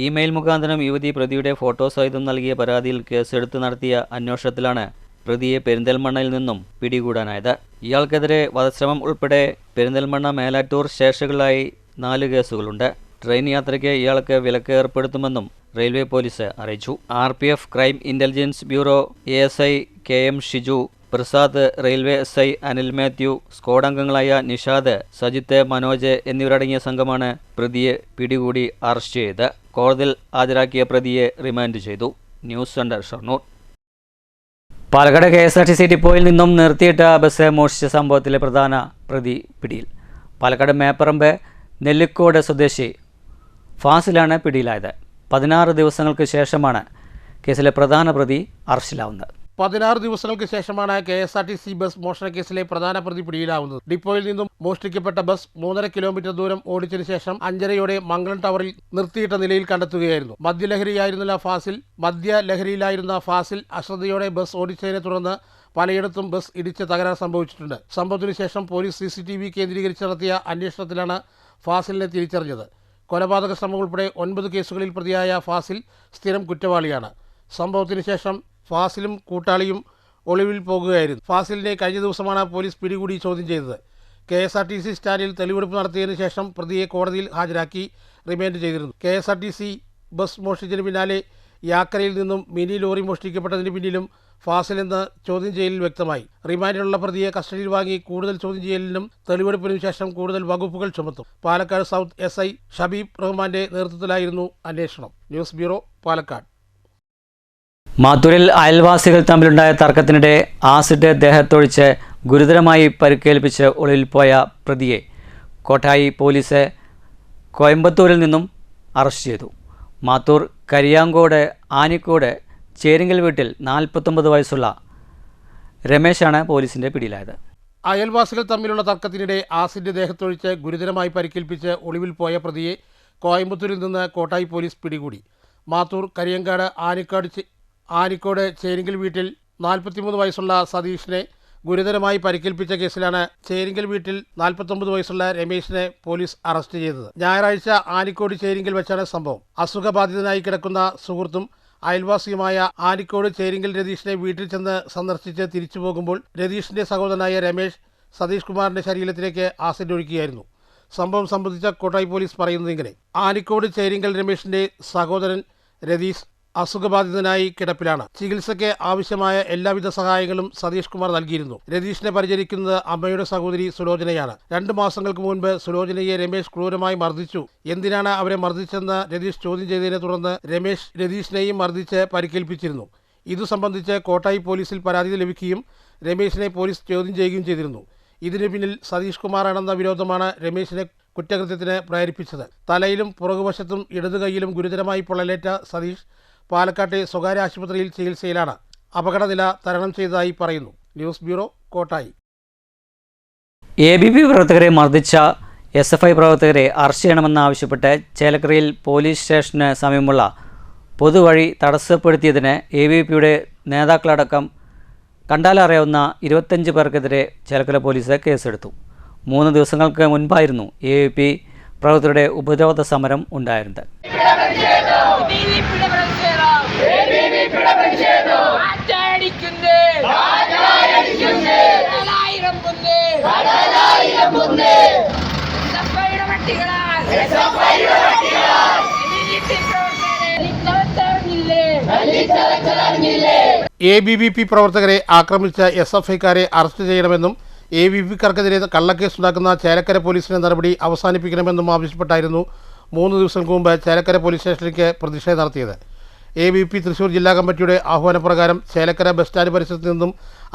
ഇമെയിൽ മുഖാന്തരം യുവതി പ്രതിയുടെ ഫോട്ടോ സഹിതം നൽകിയ പരാതിയിൽ കേസെടുത്ത് നടത്തിയ അന്വേഷണത്തിലാണ് പ്രതിയെ പെരിന്തൽമണ്ണയിൽ നിന്നും പിടികൂടാനായത്. ഇയാൾക്കെതിരെ വധശ്രമം ഉൾപ്പെടെ പെരിന്തൽമണ്ണ മേലാറ്റൂർ സ്റ്റേഷനുകളിലായി 4 കേസുകളുണ്ട്. ട്രെയിൻ യാത്രയ്ക്ക് ഇയാൾക്ക് വിലക്ക് ഏർപ്പെടുത്തുമെന്നും റെയിൽവേ പോലീസ് അറിയിച്ചു. RPF crime intelligence bureau ASI KM Shiju, Prasad, railway SI Anil Mathew, squad അംഗങ്ങളായ നിഷാദ്, സജിത്ത്, മനോജ് എന്നിവരടങ്ങിയ സംഘമാണ് പ്രതിയെ പിടികൂടി അറസ്റ്റ് ചെയ്ത് കോടതിയിൽ ഹാജരാക്കിയ പ്രതിയെ റിമാൻഡ് ചെയ്തു. News centre Shoranur. Palakkad KSRTC ഡിപ്പോയിൽ നിന്നും നിർത്തിയിട്ട ബസ് മോഷ്ടിച്ച സംഭവത്തിലെ പ്രധാന പ്രതി പിടിയിൽ. പാലക്കാട് മേപ്പറമ്പ് നെല്ലിക്കോട് സ്വദേശി ഫാസിലാണ് പിടിയിലായത്. 16 ദിവസങ്ങൾക്ക് ശേഷമാണ് കേസിലെ പ്രധാന പ്രതി അറസ്റ്റിലാവുന്നത്. 16 ദിവസങ്ങൾക്ക് ശേഷമാണ് KSRTC ബസ് മോഷണ കേസിലെ പ്രധാന പ്രതി പിടിയിലാവുന്നത്. ഡിപ്പോയിൽ നിന്നും മോഷ്ടിക്കപ്പെട്ട ബസ് 3.5 കിലോമീറ്റർ ദൂരം ഓടിച്ചതിനു ശേഷം 5:30 മംഗളം ടവറിൽ നിർത്തിയിട്ട നിലയിൽ കണ്ടെത്തുകയായിരുന്നു. മദ്യലഹരിയിലായിരുന്ന ഫാസിൽ അശ്രദ്ധയോടെ ബസ് ഓടിച്ചതിനെ തുടർന്ന് പലയിടത്തും ബസ് ഇടിച്ച് തകരാർ സംഭവിച്ചിട്ടുണ്ട്. സംഭവത്തിനു ശേഷം പോലീസ് CCTV കേന്ദ്രീകരിച്ച് നടത്തിയ അന്വേഷണത്തിലാണ് ഫാസിലിനെ തിരിച്ചറിഞ്ഞത്. കൊലപാതക ശ്രമം ഉൾപ്പെടെ 9 കേസുകളിൽ പ്രതിയായ ഫാസിൽ സ്ഥിരം കുറ്റവാളിയാണ്. സംഭവത്തിനു ശേഷം ഫാസിലും കൂട്ടാളിയും ഒളിവിൽ പോകുകയായിരുന്നു. ഫാസിലിനെ കഴിഞ്ഞ ദിവസമാണ് പോലീസ് പിടികൂടി ചോദ്യം ചെയ്തത്. KSRTC സ്റ്റാൻഡിൽ തെളിവെടുപ്പ് നടത്തിയതിനു ശേഷം പ്രതിയെ കോടതിയിൽ ഹാജരാക്കി റിമാൻഡ് ചെയ്തിരുന്നു. KSRTC ബസ് മോഷ്ടിച്ചതിന് പിന്നാലെ യാക്കരയിൽ നിന്നും മിനി ലോറി മോഷ്ടിക്കപ്പെട്ടതിന് പിന്നിലും ഫാസിൽ എന്ന് ചോദ്യം ചെയ്യലിൽ വ്യക്തമായി. റിമാൻഡിലുള്ള പ്രതിയെ കസ്റ്റഡിയിൽ വാങ്ങി കൂടുതൽ ചോദ്യം ചെയ്യലിനും തെളിവെടുപ്പിനും ശേഷം കൂടുതൽ വകുപ്പുകൾ ചുമത്തും. പാലക്കാട് സൗത്ത് SI ഷബീബ് റഹ്മാന്റെ നേതൃത്വത്തിലായിരുന്നു അന്വേഷണം. News bureau, Palakkad. മാത്തൂരിൽ അയൽവാസികൾ തമ്മിലുണ്ടായ തർക്കത്തിനിടെ ആസിഡ് ദേഹത്തൊഴിച്ച് ഗുരുതരമായി പരിക്കേൽപ്പിച്ച് ഒളിവിൽ പോയ പ്രതിയെ കോട്ടായി പോലീസ് കോയമ്പത്തൂരിൽ നിന്നും അറസ്റ്റ് ചെയ്തു. മാത്തൂർ കരിയാങ്കോട് ആനിക്കോട് ചേരിങ്കൽ വീട്ടിൽ 49 വയസ്സുള്ള രമേശാണ് പോലീസിൻ്റെ പിടിയിലായത്. അയൽവാസികൾ തമ്മിലുള്ള തർക്കത്തിനിടെ ആസിഡ് ദേഹത്തൊഴിച്ച് ഗുരുതരമായി പരിക്കേൽപ്പിച്ച് ഒളിവിൽ പോയ പ്രതിയെ കോയമ്പത്തൂരിൽ നിന്ന് കോട്ടായി പോലീസ് പിടികൂടി. മാത്തൂർ കരിയങ്കാട് ആനിക്കോട് ചേരിങ്കൽ വീട്ടിൽ 43 വയസ്സുള്ള സതീഷിനെ ഗുരുതരമായി പരിക്കേൽപ്പിച്ച കേസിലാണ് ചേരിങ്കൽ വീട്ടിൽ 49 വയസ്സുള്ള രമേശിനെ പോലീസ് അറസ്റ്റ് ചെയ്തത്. ഞായറാഴ്ച ആനിക്കോട് ചേരിങ്കൽ വെച്ചാണ് സംഭവം. അസുഖബാധിതനായി കിടക്കുന്ന സുഹൃത്തും അയൽവാസിയുമായ ആനിക്കോട് ചേരിങ്കൽ രതീഷിനെ വീട്ടിൽ ചെന്ന് സന്ദർശിച്ച് തിരിച്ചു പോകുമ്പോൾ രതീഷിന്റെ സഹോദരനായ രമേശ് സതീഷ് കുമാറിന്റെ ശരീരത്തിലേക്ക് ആസിഡ് ഒഴിക്കുകയായിരുന്നു. സംഭവം സംബന്ധിച്ച കോട്ടായി പോലീസ് പറയുന്നത് ഇങ്ങനെ: ആനിക്കോട് ചേരിങ്കൽ രമേശിന്റെ സഹോദരൻ രതീഷ് അസുഖബാധിതനായി കിടപ്പിലാണ്. ചികിത്സയ്ക്ക് ആവശ്യമായ എല്ലാവിധ സഹായങ്ങളും സതീഷ് കുമാർ നൽകിയിരുന്നു. രതീഷിനെ പരിചരിക്കുന്നത് അമ്മയുടെ സഹോദരി സുലോചനയാണ്. 2 മാസങ്ങൾക്ക് മുൻപ് സുലോചനയെ രമേശ് ക്രൂരമായി മർദ്ദിച്ചു. എന്തിനാണ് അവരെ മർദ്ദിച്ചെന്ന് രതീഷ് ചോദ്യം ചെയ്തതിനെ തുടർന്ന് രമേശ് രതീഷിനെയും മർദ്ദിച്ച് പരിക്കേൽപ്പിച്ചിരുന്നു. ഇതു സംബന്ധിച്ച് കോട്ടായി പോലീസിൽ പരാതി ലഭിക്കുകയും രമേശിനെ പോലീസ് ചോദ്യം ചെയ്യുകയും ചെയ്തിരുന്നു. ഇതിനു പിന്നിൽ സതീഷ് കുമാറാണെന്ന വിരോധമാണ് രമേശിനെ കുറ്റകൃത്യത്തിന് പ്രേരിപ്പിച്ചത്. തലയിലും പുറകുവശത്തും ഇടതുകൈയിലും ഗുരുതരമായി പൊള്ളലേറ്റ സതീഷ് പാലക്കാട്ടെ സ്വകാര്യ ആശുപത്രിയിൽ ചികിത്സയിലാണ്. അപകടനില തരണം ചെയ്തതായി പറയുന്നു. News bureau, Kottayi. ABP പ്രവർത്തകരെ മർദ്ദിച്ച SFI പ്രവർത്തകരെ അറസ്റ്റ് ചെയ്യണമെന്നാവശ്യപ്പെട്ട് ചേലക്കരയിൽ പോലീസ് സ്റ്റേഷന് സമീപമുള്ള പൊതുവഴി തടസ്സപ്പെടുത്തിയതിന് ABPയുടെ നേതാക്കളടക്കം കണ്ടാലറിയാവുന്ന 25 പേർക്കെതിരെ ചേലക്കര പോലീസ് കേസെടുത്ു. 3 ദിവസങ്ങൾക്ക് മുൻപായിരുന്നു ABP പ്രവർത്തകരുടെ ഉപരോധ സമരം ഉണ്ടായിരുന്നത്. ABVP പ്രവർത്തകരെ ആക്രമിച്ച SFIക്കാരെ അറസ്റ്റ് ചെയ്യണമെന്നും ABVക്കാർക്കെതിരെ കള്ളക്കേസുണ്ടാക്കുന്ന ചേലക്കര പോലീസിന്റെ നടപടി അവസാനിപ്പിക്കണമെന്നും ആവശ്യപ്പെട്ടായിരുന്നു 3 ദിവസങ്ങൾക്ക് മുമ്പ് ചേലക്കര പോലീസ് സ്റ്റേഷനിലേക്ക് പ്രതിഷേധം നടത്തിയത്. ABVP തൃശൂർ ജില്ലാ കമ്മിറ്റിയുടെ ആഹ്വാനപ്രകാരം ചേലക്കര ബസ് സ്റ്റാൻഡ് പരിസരത്ത് നിന്നും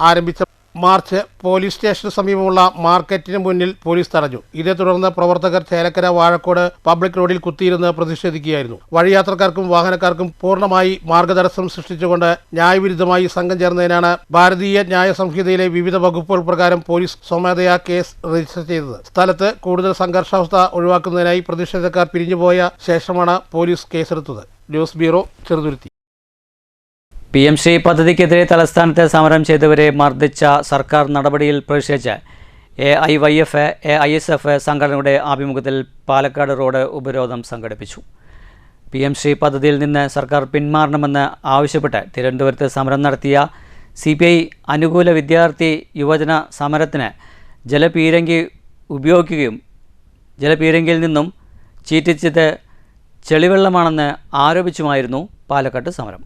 ആരംഭിച്ച മാർച്ച് പോലീസ് സ്റ്റേഷന് സമീപമുള്ള മാർക്കറ്റിന് മുന്നിൽ പോലീസ് തടഞ്ഞു. ഇതേ തുടർന്ന് പ്രവർത്തകർ ചേലക്കര വാഴക്കോട് പബ്ലിക് റോഡിൽ കുത്തിയിരുന്ന് പ്രതിഷേധിക്കുകയായിരുന്നു. വഴിയാത്രക്കാർക്കും വാഹനക്കാർക്കും പൂർണ്ണമായി മാർഗതടസ്സം സൃഷ്ടിച്ചുകൊണ്ട് ന്യായവിരുദ്ധമായി സംഘം ചേർന്നതിനാണ് ഭാരതീയ ന്യായ സംഹിതയിലെ വിവിധ വകുപ്പുകൾ പ്രകാരം പോലീസ് സ്വമേധയാ കേസ് രജിസ്റ്റർ ചെയ്തത്. സ്ഥലത്ത് കൂടുതൽ സംഘർഷാവസ്ഥ ഒഴിവാക്കുന്നതിനായി പ്രതിഷേധക്കാർ പിരിഞ്ഞുപോയ ശേഷമാണ് പോലീസ് കേസെടുത്തത്. News bureau, Cheruthuruthy. PM Shri പദ്ധതിക്കെതിരെ തലസ്ഥാനത്ത് സമരം ചെയ്തവരെ മർദ്ദിച്ച സർക്കാർ നടപടിയിൽ പ്രതിഷേധിച്ച് AIYF, AISF സംഘടനയുടെ ആഭിമുഖ്യത്തിൽ പാലക്കാട് റോഡ് ഉപരോധം സംഘടിപ്പിച്ചു. PM ശ്രീ പദ്ധതിയിൽ നിന്ന് സർക്കാർ പിന്മാറണമെന്ന് ആവശ്യപ്പെട്ട് തിരുവനന്തപുരത്ത് സമരം നടത്തിയ CPI അനുകൂല വിദ്യാർത്ഥി യുവജന സമരത്തിന് ജലപീരങ്കി ഉപയോഗിക്കുകയും ജലപീരങ്കിയിൽ നിന്നും ചീറ്റിച്ചത് ചെളിവെള്ളമാണെന്ന് ആരോപിച്ചുമായിരുന്നു പാലക്കാട്ട് സമരം.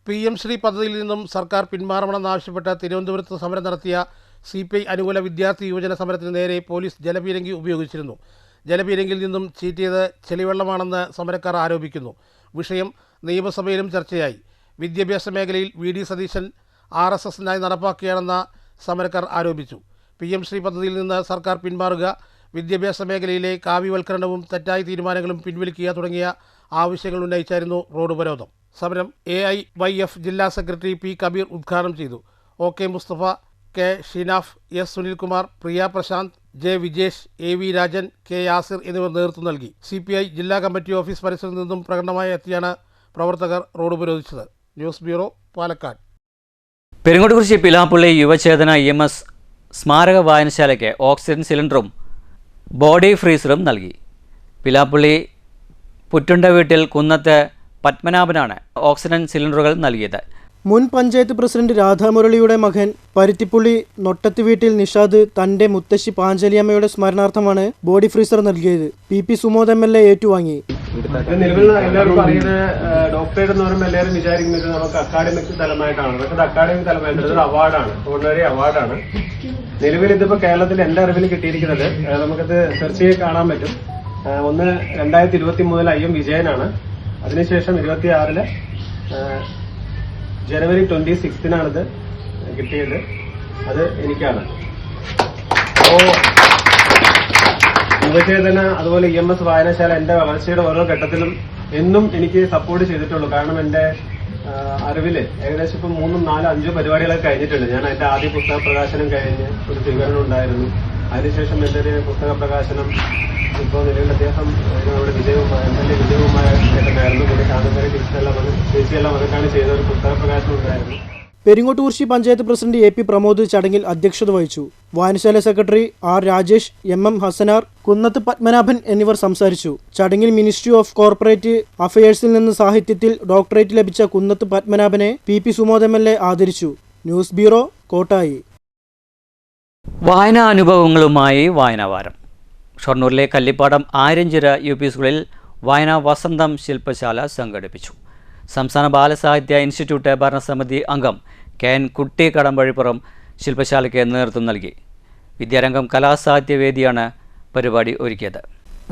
PM ശ്രീ പദ്ധതിയിൽ നിന്നും സർക്കാർ പിന്മാറണമെന്നാവശ്യപ്പെട്ട് തിരുവനന്തപുരത്ത് സമരം നടത്തിയ CPI അനുകൂല വിദ്യാർത്ഥി യുവജന സമരത്തിന് നേരെ പോലീസ് ജലപീരങ്കി ഉപയോഗിച്ചിരുന്നു. ജലപീരങ്കിയിൽ നിന്നും ചീറ്റിയത് ചെളിവെള്ളമാണെന്ന് സമരക്കാർ ആരോപിക്കുന്നു. വിഷയം നിയമസഭയിലും ചർച്ചയായി. വിദ്യാഭ്യാസ മേഖലയിൽ VD സതീശൻ RSSനായി നടപ്പാക്കുകയാണെന്ന സമരക്കാർ ആരോപിച്ചു. PM ശ്രീ പദ്ധതിയിൽ നിന്ന് സർക്കാർ പിന്മാറുക, വിദ്യാഭ്യാസ മേഖലയിലെ കാവ്യവൽക്കരണവും തെറ്റായ തീരുമാനങ്ങളും പിൻവലിക്കുക തുടങ്ങിയ ആവശ്യങ്ങൾ ഉന്നയിച്ചായിരുന്നു റോഡ് ഉപരോധം. സമരം AIYF ജില്ലാ സെക്രട്ടറി P കബീർ ഉദ്ഘാടനം ചെയ്തു. OK Mustafa, K Shinaf, S Sunilkumar, പ്രിയ Prashant, J Vijesh, AV Rajan, K Yasir എന്നിവർ നേതൃത്വം നൽകി. CPI ജില്ലാ കമ്മിറ്റി ഓഫീസ് പരിസരത്ത് നിന്നും പ്രകടനമായി എത്തിയാണ് പ്രവർത്തകർ റോഡ് ഉപരോധിച്ചത്. News bureau, Palakkad. Peringottukurissi Pilappally Yuvachethana EMS സ്മാരക വായനശാലയ്ക്ക് ഓക്സിജൻ സിലിണ്ടറും ബോഡി ഫ്രീസറും നൽകി. പിലാപ്പള്ളി പുറ്റുണ്ട വീട്ടിൽ കുന്നത്ത് പത്മനാഭനാണ് ഓക്സിജൻ സിലിണ്ടറുകൾ നൽകിയത്. മുൻ പഞ്ചായത്ത് പ്രസിഡന്റ് രാധാമുരളിയുടെ മകൻ പരുത്തിപ്പുള്ളി നൊട്ടത്ത് വീട്ടിൽ നിഷാദ് തന്റെ മുത്തശ്ശി പാഞ്ചലിയമ്മയുടെ സ്മരണാർത്ഥമാണ് ബോഡി ഫ്രീസർ നൽകിയത്. PP സുമോദ് MLA ഏറ്റുവാങ്ങി. നിലവിൽ എല്ലാവരും പറയുന്നത് ഡോക്ടറേറ്റ് എന്ന് പറയുമ്പോൾ എല്ലാവരും വിചാരിക്കുന്നത് നമുക്ക് അക്കാഡമിക് തലമായിട്ടാണ്. പക്ഷേ അത് അക്കാഡമിക് തലമായിട്ടല്ല, ഇതൊരു അവാർഡാണ്, ഓർഡിനറി അവാർഡാണ്. നിലവിൽ ഇതിപ്പോൾ കേരളത്തിൽ എൻ്റെ അറിവിൽ കിട്ടിയിരിക്കുന്നത് നമുക്കത് സെർച്ച് ചെയ്ത് കാണാൻ പറ്റും. ഒന്ന് 2023 IM വിജയനാണ്. അതിനുശേഷം 26 ജനുവരി 26 കിട്ടിയത്. അത് എനിക്കാണ്. അപ്പോൾ യുവചേതന അതുപോലെ EMS വായനശാല എൻ്റെ വളർച്ചയുടെ ഓരോ ഘട്ടത്തിലും എന്നും എനിക്ക് സപ്പോർട്ട് ചെയ്തിട്ടുള്ളൂ. കാരണം എൻ്റെ അറിവില് ഏകദേശം ഇപ്പം 3, 4, 5 പരിപാടികളൊക്കെ കഴിഞ്ഞിട്ടുണ്ട്. ഞാൻ എൻ്റെ ആദ്യ പുസ്തക പ്രകാശനം കഴിഞ്ഞ് ഒരു സ്വീകരണം ഉണ്ടായിരുന്നു. അതിനുശേഷം എൻ്റെ ഒരു പുസ്തക പ്രകാശനം ഇപ്പോൾ നിലവിൽ അദ്ദേഹം നമ്മുടെ MLA വിജയകുമാർ ചേട്ടനായിരുന്നു. പിന്നെ ശാന്തമേരി ചേച്ചിയെല്ലാം അതൊക്കെയാണ് ചെയ്ത ഒരു പുസ്തക പ്രകാശനം ഉണ്ടായിരുന്നു. പെരിങ്ങോട്ടുകുറിശി പഞ്ചായത്ത് പ്രസിഡന്റ് AP പ്രമോദ് ചടങ്ങിൽ അധ്യക്ഷത വഹിച്ചു. വായനശാല secretary R Rajesh, MM Hassanar, Kunnath Padmanabhan എന്നിവർ സംസാരിച്ചു. ചടങ്ങിൽ മിനിസ്ട്രി ഓഫ് കോർപ്പറേറ്റ് അഫയേഴ്സിൽ നിന്ന് സാഹിത്യത്തിൽ ഡോക്ടറേറ്റ് ലഭിച്ച കുന്നത്ത് പത്മനാഭനെ PP സുമോദ് MLA ആദരിച്ചു. News bureau, Kottayi. വായനാ അനുഭവങ്ങളുമായി വായനാവാരം. ഷൊർണൂരിലെ കല്ലിപ്പാടം ആര്യഞ്ചിറ UP സ്കൂളിൽ വായനാ വസന്തം ശില്പശാല സംഘടിപ്പിച്ചു. സംസ്ഥാന ബാലസാഹിത്യ ഇൻസ്റ്റിറ്റ്യൂട്ട് ഭരണസമിതി അംഗം KN കുട്ടി കടമ്പഴിപ്പുറം ശില്പശാലയ്ക്ക് നേതൃത്വം നൽകി. വിദ്യാരംഗം കലാസാഹിത്യവേദിയാണ് പരിപാടി ഒരുക്കിയത്.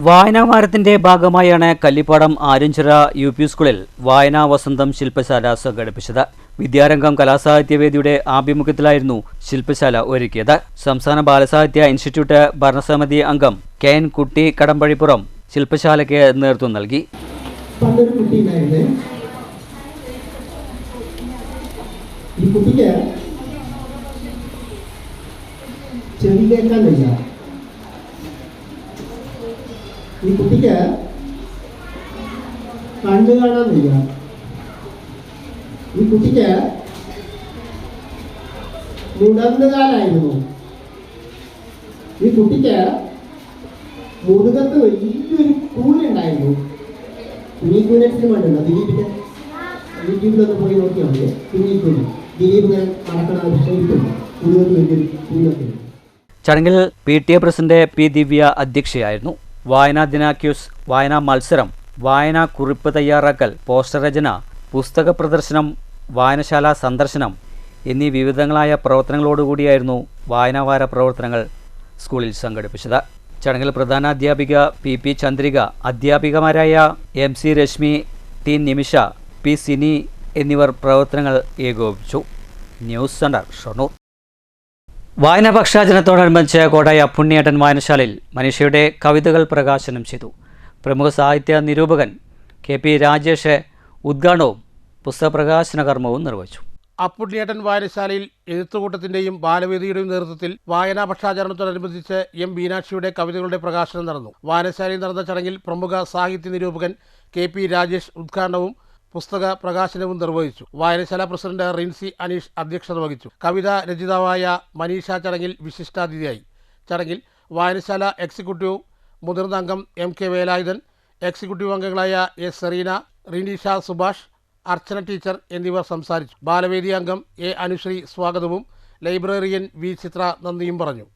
വായനാവാരത്തിൻ്റെ ഭാഗമായാണ് കല്ലിപ്പാടം ആര്യഞ്ചിറ UP സ്കൂളിൽ വായനാ വസന്തം ശില്പശാല സംഘടിപ്പിച്ചത്. വിദ്യാരംഗം കലാസാഹിത്യവേദിയുടെ ആഭിമുഖ്യത്തിലായിരുന്നു ശില്പശാല ഒരുക്കിയത്. സംസ്ഥാന ബാലസാഹിത്യ ഇൻസ്റ്റിറ്റ്യൂട്ട് ഭരണസമിതി അംഗം KN കുട്ടി കടമ്പഴിപ്പുറം ശില്പശാലയ്ക്ക് നേതൃത്വം നൽകി. ഈ കുട്ടിക്ക് ചെവി കേൾക്കാൻ വയ്യ. ഈ കുട്ടിക്ക് കണ്ണു കാണാൻ വയ്യ. ഈ കുട്ടിക്ക് മുടന്നുകാലായിരുന്നു. ഈ കുട്ടിക്ക് മുതുകത്ത് വലിയൊരു കൂനുണ്ടായിരുന്നു. കുഞ്ഞിക്കൂനെ സിനിമ ഉണ്ടല്ലോ ദിലീപിന്റെ, യൂട്യൂബിലൊക്കെ പോയി നോക്കിയാൽ മതി. കുഞ്ഞിക്കൂന് ദിലീപ് ഇങ്ങനെ നടക്കണ വിഷയിട്ടുണ്ട്. മുതുകത്ത് വലിയൊരു കൂനൊക്കെ. ചടങ്ങിൽ PTA പ്രസിഡന്റ് P ദിവ്യ അധ്യക്ഷയായിരുന്നു. വായനാ ദിന ക്യൂസ്, വായനാ മത്സരം, വായനാ കുറിപ്പ് തയ്യാറാക്കൽ, പോസ്റ്റർ രചന, പുസ്തക പ്രദർശനം, വായനശാല സന്ദർശനം എന്നീ വിവിധങ്ങളായ പ്രവർത്തനങ്ങളോടുകൂടിയായിരുന്നു വായനാവാര പ്രവർത്തനങ്ങൾ സ്കൂളിൽ സംഘടിപ്പിച്ചത്. ചടങ്ങിൽ പ്രധാന അധ്യാപിക PP Chandrika, അധ്യാപികമാരായ MC Rashmi, T നിമിഷ, P സിനി എന്നിവർ പ്രവർത്തനങ്ങൾ ഏകോപിപ്പിച്ചു. News centre, Shoranur. വായനാ പക്ഷാചരണത്തോടനുബന്ധിച്ച് കോട്ടായി അപ്പുണ്ണിയേട്ടൻ വായനശാലയിൽ മനീഷയുടെ കവിതകൾ പ്രകാശനം ചെയ്തു. പ്രമുഖ സാഹിത്യ നിരൂപകൻ KP രാജേഷ് ഉദ്ഘാടനവും പുസ്തക പ്രകാശന കർമ്മവും നിർവഹിച്ചു. അപ്പുണ്ണിയേട്ടൻ വായനശാലയിൽ എഴുത്തുകൂട്ടത്തിൻ്റെയും ബാലവേദിയുടെയും നേതൃത്വത്തിൽ വായനാ പക്ഷാചരണത്തോടനുബന്ധിച്ച് M മീനാക്ഷിയുടെ കവിതകളുടെ പ്രകാശനം നടന്നു. വായനശാലയിൽ നടന്ന ചടങ്ങിൽ പ്രമുഖ സാഹിത്യ നിരൂപകൻ KP രാജേഷ് ഉദ്ഘാടനവും പുസ്തക പ്രകാശനവും നിർവഹിച്ചു. വായനശാല പ്രസിഡന്റ് റിൻസി അനീഷ് അധ്യക്ഷത വഹിച്ചു. കവിതാ രചയിതാവായ മനീഷ ചടങ്ങിൽ വിശിഷ്ടാതിഥിയായി. ചടങ്ങിൽ വായനശാല എക്സിക്യൂട്ടീവ് മുതിർന്ന അംഗം MK വേലായുധൻ, എക്സിക്യൂട്ടീവ് അംഗങ്ങളായ S സെറീന, റിനീഷ സുഭാഷ്, അർച്ചന ടീച്ചർ എന്നിവർ സംസാരിച്ചു. ബാലവേദി അംഗം A അനുശ്രീ സ്വാഗതവും ലൈബ്രറിയൻ V ചിത്ര നന്ദിയും പറഞ്ഞു.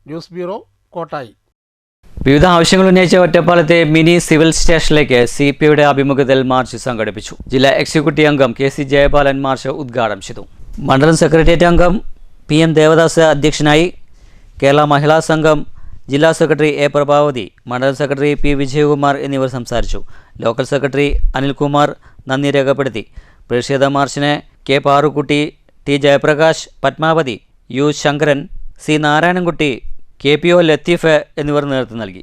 News bureau, Kottayi. വിവിധ ആവശ്യങ്ങൾ ഉന്നയിച്ച ഒറ്റപ്പാലത്തെ മിനി സിവിൽ സ്റ്റേഷനിലേക്ക് CPIയുടെ ആഭിമുഖ്യത്തിൽ മാർച്ച് സംഘടിപ്പിച്ചു. ജില്ലാ എക്സിക്യൂട്ടീവ് അംഗം KC ജയപാലൻ മാർച്ച് ഉദ്ഘാടനം ചെയ്തു. മണ്ഡലം സെക്രട്ടേറിയറ്റ് അംഗം PM ദേവദാസ് അധ്യക്ഷനായി. കേരള മഹിളാ സംഘം ജില്ലാ സെക്രട്ടറി A പ്രഭാവതി, മണ്ഡലം സെക്രട്ടറി P വിജയകുമാർ എന്നിവർ സംസാരിച്ചു. ലോക്കൽ സെക്രട്ടറി അനിൽകുമാർ നന്ദി രേഖപ്പെടുത്തി. പ്രതിഷേധ മാർച്ചിന് K Parukutty, T Jayaprakash, Padmavati, U Sankaran, C Narayanankutty, KPO Latheef എന്നിവർ നേതൃത്വം നൽകി.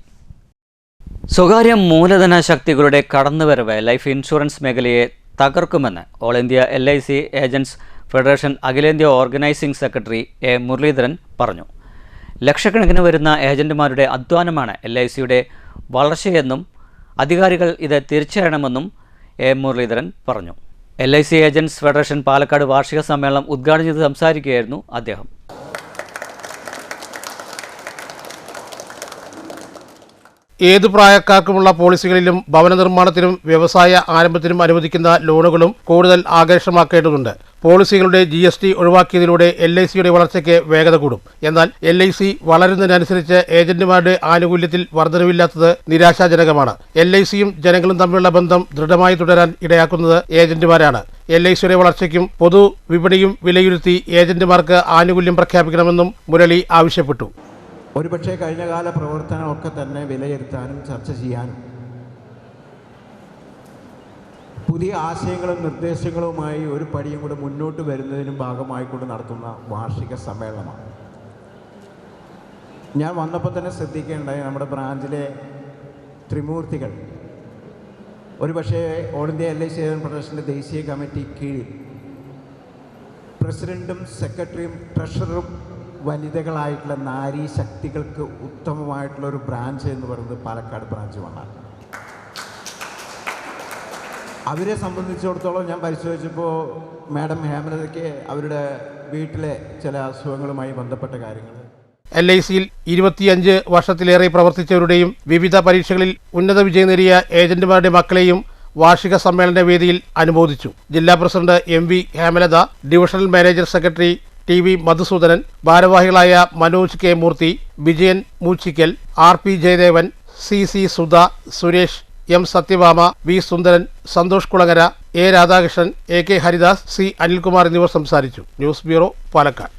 സ്വകാര്യ മൂലധന ശക്തികളുടെ കടന്നുവരവ് ലൈഫ് ഇൻഷുറൻസ് മേഖലയെ തകർക്കുമെന്ന് all India LIC agents federation അഖിലേന്ത്യാ ഓർഗനൈസിംഗ് സെക്രട്ടറി A മുരളീധരൻ പറഞ്ഞു. ലക്ഷക്കണക്കിന് വരുന്ന ഏജന്റുമാരുടെ അധ്വാനമാണ് LICയുടെ വളർച്ചയെന്നും അധികാരികൾ ഇത് തിരിച്ചറിയണമെന്നും A മുരളീധരൻ പറഞ്ഞു. LIC ഏജൻറ്റ്സ് ഫെഡറേഷൻ പാലക്കാട് വാർഷിക സമ്മേളനം ഉദ്ഘാടനം ചെയ്ത് സംസാരിക്കുകയായിരുന്നു അദ്ദേഹം. ഏതു പ്രായക്കാർക്കുമുള്ള പോളിസികളിലും ഭവന നിർമ്മാണത്തിനും വ്യവസായ ആരംഭത്തിനും അനുവദിക്കുന്ന ലോണുകളും കൂടുതൽ ആകർഷകമാക്കേണ്ടതുണ്ട്. പോളിസികളുടെ GST ഒഴിവാക്കിയതിലൂടെ LICയുടെ വളർച്ചയ്ക്ക് വേഗത കൂടും. എന്നാൽ LIC വളരുന്നതിനനുസരിച്ച് ഏജന്റുമാരുടെ ആനുകൂല്യത്തിൽ വർധനവില്ലാത്തത് നിരാശാജനകമാണ്. LICയും ജനങ്ങളും തമ്മിലുള്ള ബന്ധം ദൃഢമായി തുടരാൻ ഇടയാക്കുന്നത് ഏജന്റുമാരാണ്. LICയുടെ വളർച്ചയ്ക്കും പൊതു വിപണിയും വിലയിരുത്തി ഏജന്റുമാർക്ക് ആനുകൂല്യം പ്രഖ്യാപിക്കണമെന്നും മുരളി ആവശ്യപ്പെട്ടു. ഒരുപക്ഷെ കഴിഞ്ഞകാല പ്രവർത്തനമൊക്കെ തന്നെ വിലയിരുത്താനും ചർച്ച ചെയ്യാനും പുതിയ ആശയങ്ങളും നിർദ്ദേശങ്ങളുമായി ഒരു പടിയും കൂടെ മുന്നോട്ട് വരുന്നതിനും ഭാഗമായിക്കൊണ്ട് നടത്തുന്ന വാർഷിക സമ്മേളനമാണ്. ഞാൻ വന്നപ്പോൾ തന്നെ ശ്രദ്ധിക്കേണ്ടായി നമ്മുടെ ബ്രാഞ്ചിലെ ത്രിമൂർത്തികൾ ഒരുപക്ഷെ ഓൾ ഇന്ത്യ LIC ഫെഡറേഷൻ്റെ ദേശീയ കമ്മിറ്റി കീഴിൽ പ്രസിഡൻറ്റും സെക്രട്ടറിയും ട്രഷററും വനിതകളായിട്ടുള്ള നാരീ ശക്തികൾക്ക് ഉത്തമമായിട്ടുള്ള ഒരു ബ്രാഞ്ച് എന്ന് പറയുന്നത് പാലക്കാട് ബ്രാഞ്ചുമാണ്. അവരെ സംബന്ധിച്ചിടത്തോളം ഞാൻ പരിശോധിച്ചപ്പോൾ മാഡം ഹേമലതയ്ക്ക് അവരുടെ വീട്ടിലെ ചില അസുഖങ്ങളുമായി ബന്ധപ്പെട്ട കാര്യങ്ങൾ LICയിൽ 25 വർഷത്തിലേറെ പ്രവർത്തിച്ചവരുടെയും വിവിധ പരീക്ഷകളിൽ ഉന്നത വിജയം നേടിയ ഏജന്റുമാരുടെ മക്കളെയും വാർഷിക സമ്മേളന വേദിയിൽ അനുമോദിച്ചു. ജില്ലാ president MV Hemalatha, divisional manager secretary TV Madhusoodanan, ഭാരവാഹികളായ Manoj K Murthy, Vijayan Moochikkal, RP Jayadevan, CC Sudha, Suresh, M Satyabhama, V Sundaran, Santhosh Kulangara, A Radhakrishnan, AK Haridas, C Anilkumar എന്നിവർ സംസാരിച്ചു. News bureau, Palakkad.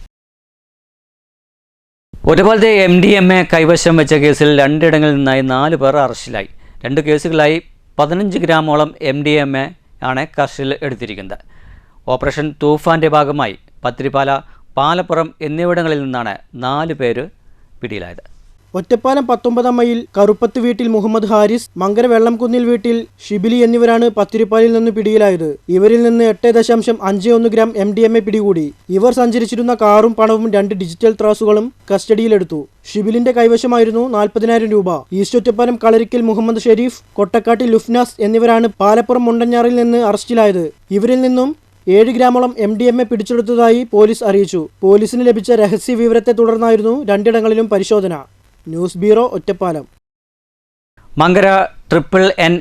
ഒറ്റപ്പാലത്തെ MDMA കൈവശം വെച്ച കേസിൽ 2 ഇടങ്ങളിൽ നിന്നായി 4 പേർ അറസ്റ്റിലായി. 2 കേസുകളായി 15 ഗ്രാമോളം MDMA ആണ് കസ്റ്റഡിയിൽ എടുത്തിരിക്കുന്നത്. ഓപ്പറേഷൻ തൂഫാന്റെ ഭാഗമായി പത്തിരിപ്പാല, പാലപ്പുറം എന്നിവിടങ്ങളിൽ നിന്നാണ് 4 പേര് പിടിയിലായത്. ഒറ്റപ്പാലം 19 മൈൽ കറുപ്പത്ത് വീട്ടിൽ മുഹമ്മദ് ഹാരിസ്, മങ്കര വെള്ളംകുന്നിൽ വീട്ടിൽ ഷിബിലി എന്നിവരാണ് പത്തിരിപ്പാലിൽ നിന്ന് പിടിയിലായത്. ഇവരിൽ നിന്ന് 8.51 ഗ്രാം MDMA പിടികൂടി. ഇവർ സഞ്ചരിച്ചിരുന്ന കാറും പണവും 2 ഡിജിറ്റൽ ത്രാസുകളും കസ്റ്റഡിയിലെടുത്തു. ഷിബിലിന്റെ കൈവശമായിരുന്നു 40,000 രൂപ. ഈസ്റ്റ് ഒറ്റപ്പാലം കളരിക്കൽ മുഹമ്മദ് ഷെരീഫ്, കൊട്ടക്കാട്ടിൽ ലുഫ്നാസ് എന്നിവരാണ് പാലപ്പുറം മുണ്ടഞ്ഞാറിൽ നിന്ന് അറസ്റ്റിലായത്. ഇവരിൽ നിന്നും 7 ഗ്രാമോളം MDMA പിടിച്ചെടുത്തതായി പോലീസ് അറിയിച്ചു. പോലീസിന് ലഭിച്ച രഹസ്യ വിവരത്തെ തുടർന്നായിരുന്നു 2 പരിശോധന. News bureau, Ottapalam. Mankara NNN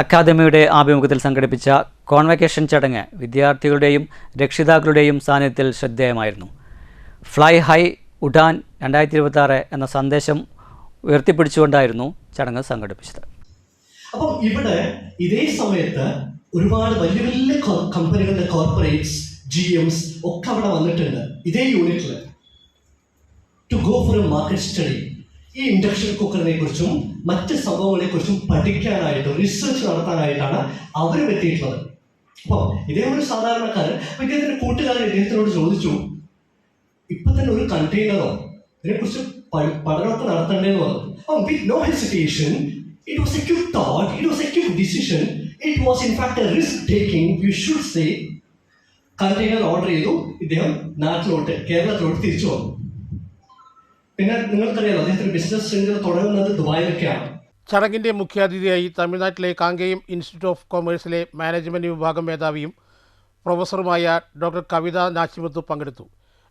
അക്കാദമിയുടെ ആഭിമുഖ്യത്തിൽ സംഘടിപ്പിച്ച കോൺവക്കേഷൻ ചടങ്ങ് വിദ്യാർത്ഥികളുടെയും രക്ഷിതാക്കളുടെയും സാന്നിധ്യത്തിൽ ശ്രദ്ധേയമായിരുന്നു. ഫ്ലൈ ഹൈ ഉഡാൻ 2026 എന്ന സന്ദേശം ഉയർത്തിപ്പിടിച്ചുകൊണ്ടായിരുന്നു ചടങ്ങ് സംഘടിപ്പിച്ചത്. അപ്പം ഇവിടെ ഇതേ സമയത്ത് ഒരുപാട് വലിയ വലിയ കമ്പനികളുടെ കോർപ്പറേറ്റ്സ്, GMs ഒക്കെ അവിടെ വന്നിട്ടുണ്ട് ഇതേ യൂണിറ്റിൽ to go for a market study. ഈ ഇൻഡക്ഷൻ കുക്കറിനെ കുറിച്ചും മറ്റ് സംഭവങ്ങളെ കുറിച്ചും പഠിക്കാനായിട്ട് റിസർച്ച് നടത്താനായിട്ടാണ് അവരും എത്തിയിട്ടുള്ളത്. അപ്പോൾ ഇതേ ഒരു സാധാരണക്കാരൻ ഇദ്ദേഹത്തിന്റെ കൂട്ടുകാരൻ ഇദ്ദേഹത്തിനോട് ചോദിച്ചു, ഇപ്പൊ തന്നെ ഒരു കണ്ടെയ്നറോ ഇതിനെക്കുറിച്ച് പഠനമൊക്കെ നടത്തേണ്ടതെന്ന് പറഞ്ഞു. അപ്പം with no hesitation, it was a quick thought, it was a quick decision, it was in fact a risk taking, you should say. Container order ചെയ്തു, ഇദ്ദേഹം നാട്ടിലോട്ട് കേരളത്തിലോട്ട് തിരിച്ചു വന്നു. പിന്നെ നിങ്ങൾക്കറിയാലോ അദ്ദേഹത്തിന്റെ ബിസിനസ് ശൃംഖല തുടങ്ങുന്നത് ദുബായിലൊക്കെയാണ്. ചടങ്ങിന്റെ മുഖ്യാതിഥിയായി തമിഴ്നാട്ടിലെ കാങ്കേയം ഇൻസ്റ്റിറ്റ്യൂട്ട് ഓഫ് കൊമേഴ്സിലെ മാനേജ്മെന്റ് വിഭാഗം മേധാവിയും പ്രൊഫസറുമായ ഡോക്ടർ കവിത നാച്ചിമുത്തു പങ്കെടുത്തു.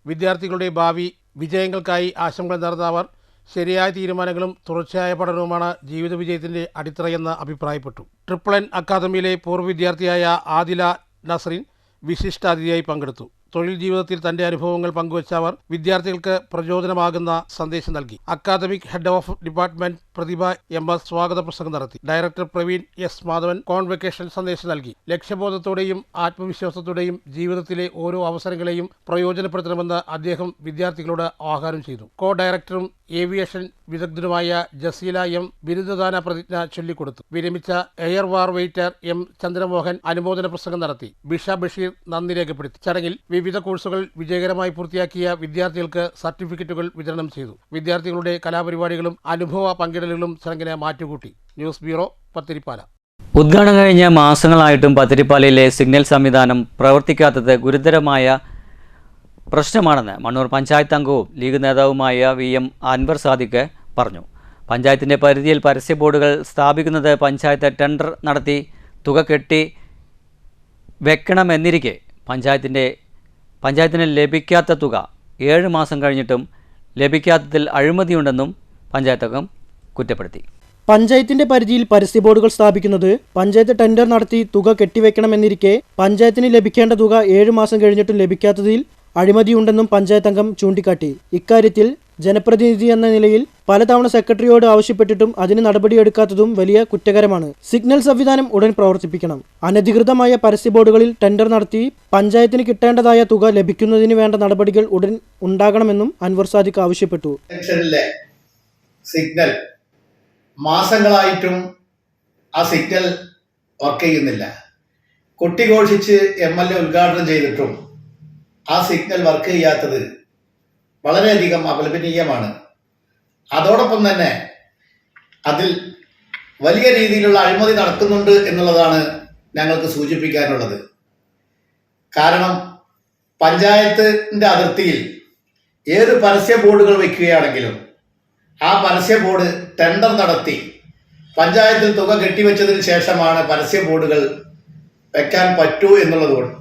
വിദ്യാർത്ഥികളുടെ ഭാവി വിജയങ്ങൾക്കായി ആശംസകൾ നേർന്ന അവർ ശരിയായ തീരുമാനങ്ങളും തുടർച്ചയായ പഠനവുമാണ് ജീവിത വിജയത്തിന്റെ അടിത്തറയെന്ന് അഭിപ്രായപ്പെട്ടു. NNN അക്കാദമിയിലെ പൂർവ്വ വിദ്യാർത്ഥിയായ ആദില നസ്രീൻ വിശിഷ്ടാതിഥിയായി പങ്കെടുത്തു. തൊഴിൽ ജീവിതത്തിൽ തന്റെ അനുഭവങ്ങൾ പങ്കുവച്ച അവർ വിദ്യാർത്ഥികൾക്ക് പ്രചോദനമാകുന്ന സന്ദേശം നൽകി. Academic head of department Prathibha MS സ്വാഗത പ്രസംഗം നടത്തി. Director Praveen S Madhavan convocation സന്ദേശം നൽകി. ലക്ഷ്യബോധത്തോടെയും ആത്മവിശ്വാസത്തോടെയും ജീവിതത്തിലെ ഓരോ അവസരങ്ങളെയും പ്രയോജനപ്പെടുത്തണമെന്ന് അദ്ദേഹം വിദ്യാർത്ഥികളോട് ആഹ്വാനം ചെയ്തു. കോ ഡയറക്ടറും ഏവിയേഷൻ വിദഗ്ധനുമായ ജസീല M ബിരുദദാന പ്രതിജ്ഞ ചൊല്ലിക്കൊടുത്തു. വിരമിച്ച എയർ വാർ വെയ്റ്റർ M ചന്ദ്രമോഹൻ അനുമോദന പ്രസംഗം നടത്തി. ബിഷ ബഷീർ നന്ദി രേഖപ്പെടുത്തി. ചടങ്ങിൽ വിവിധ കോഴ്സുകൾ വിജയകരമായി പൂർത്തിയാക്കിയ വിദ്യാർത്ഥികൾക്ക് സർട്ടിഫിക്കറ്റുകൾ വിതരണം ചെയ്തു. വിദ്യാർത്ഥികളുടെ കലാപരിപാടികളും അനുഭവ പങ്കിടലുകളും ചടങ്ങിനെ മാറ്റുകൂട്ടി. News bureau, Pathiripala. ഉദ്ഘാടനം കഴിഞ്ഞ മാസങ്ങളായിട്ടും പത്തിരിപ്പാലയിലെ സിഗ്നൽ സംവിധാനം പ്രവർത്തിക്കാത്തത് ഗുരുതരമായ പ്രശ്നമാണെന്ന് മണ്ണൂർ പഞ്ചായത്ത് അംഗവും ലീഗ് നേതാവുമായ VM അൻവർ സാദിഖ് പറഞ്ഞു. പഞ്ചായത്തിൻ്റെ പരിധിയിൽ പരസ്യ ബോർഡുകൾ സ്ഥാപിക്കുന്നത് പഞ്ചായത്ത് ടെൻഡർ നടത്തി തുക കെട്ടി വെക്കണമെന്നിരിക്കെ പഞ്ചായത്തിന് ലഭിക്കാത്ത തുക 7 മാസം കഴിഞ്ഞിട്ടും ലഭിക്കാത്തതിൽ അഴിമതിയുണ്ടെന്നും പഞ്ചായത്ത് അംഗം കുറ്റപ്പെടുത്തി. പഞ്ചായത്തിന്റെ പരിധിയിൽ പരസ്യ ബോർഡുകൾ സ്ഥാപിക്കുന്നത് പഞ്ചായത്ത് ടെൻഡർ നടത്തി തുക കെട്ടിവെക്കണമെന്നിരിക്കെ പഞ്ചായത്തിന് ലഭിക്കേണ്ട തുക 7 മാസം കഴിഞ്ഞിട്ടും ലഭിക്കാത്തതിൽ അഴിമതിയുണ്ടെന്നും പഞ്ചായത്ത് അംഗം ചൂണ്ടിക്കാട്ടി. ഇക്കാര്യത്തിൽ ജനപ്രതിനിധി എന്ന നിലയിൽ പലതവണ സെക്രട്ടറിയോട് ആവശ്യപ്പെട്ടിട്ടും അതിന് നടപടിയെടുക്കാത്തതും വലിയ കുറ്റകരമാണ്. സിഗ്നൽ സംവിധാനം ഉടൻ പ്രവർത്തിപ്പിക്കണം. അനധികൃതമായ പരസ്യ ബോർഡുകളിൽ ടെൻഡർ നടത്തി പഞ്ചായത്തിന് കിട്ടേണ്ടതായ തുക ലഭിക്കുന്നതിന് വേണ്ട നടപടികൾ ഉടൻ ഉണ്ടാകണമെന്നും അൻവർ സാദിഖ് ആവശ്യപ്പെട്ടു. സിഗ്നൽ മാസങ്ങളായിട്ടും ആ സിഗ്നൽ വർക്ക് ചെയ്യുന്നില്ല. കൊട്ടിഘോഷിച്ച് MLA ഉദ്ഘാടനം ചെയ്തിട്ടും ആ സിഗ്നൽ വർക്ക് ചെയ്യാത്തത് വളരെയധികം അപലപനീയമാണ്. അതോടൊപ്പം തന്നെ അതിൽ വലിയ രീതിയിലുള്ള അഴിമതി നടക്കുന്നുണ്ട് എന്നുള്ളതാണ് ഞങ്ങൾക്ക് സൂചിപ്പിക്കാനുള്ളത്. കാരണം പഞ്ചായത്തിൻ്റെ അതിർത്തിയിൽ ഏത് പരസ്യ ബോർഡുകൾ വയ്ക്കുകയാണെങ്കിലും ആ പരസ്യ ബോർഡ് ടെൻഡർ നടത്തി പഞ്ചായത്തിൽ തുക കെട്ടിവെച്ചതിന് ശേഷമാണ് പരസ്യ ബോർഡുകൾ വെക്കാൻ പറ്റൂ എന്നുള്ളതുകൊണ്ട്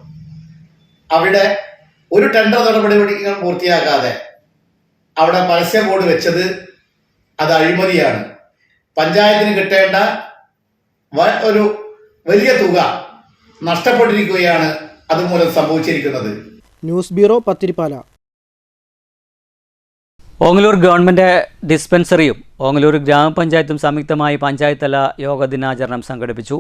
അവിടെ ഒരു ടെൻഡർ നടപടികൾ പൂർത്തിയാക്കാതെ അവിടെ പരസ്യ ബോർഡ് വെച്ചത് അത് അഴിമതിയാണ്. പഞ്ചായത്തിന് കിട്ടേണ്ട ഒരു വലിയ തുക നഷ്ടപ്പെട്ടിരിക്കുകയാണ് അതുമൂലം സംഭവിച്ചിരിക്കുന്നത്. News bureau, Pathiripala. Ongallur government ഡിസ്പെൻസറിയും ഓങ്ങല്ലൂർ ഗ്രാമപഞ്ചായത്തും സംയുക്തമായി പഞ്ചായത്ത് തല യോഗ ദിനാചരണം സംഘടിപ്പിച്ചു.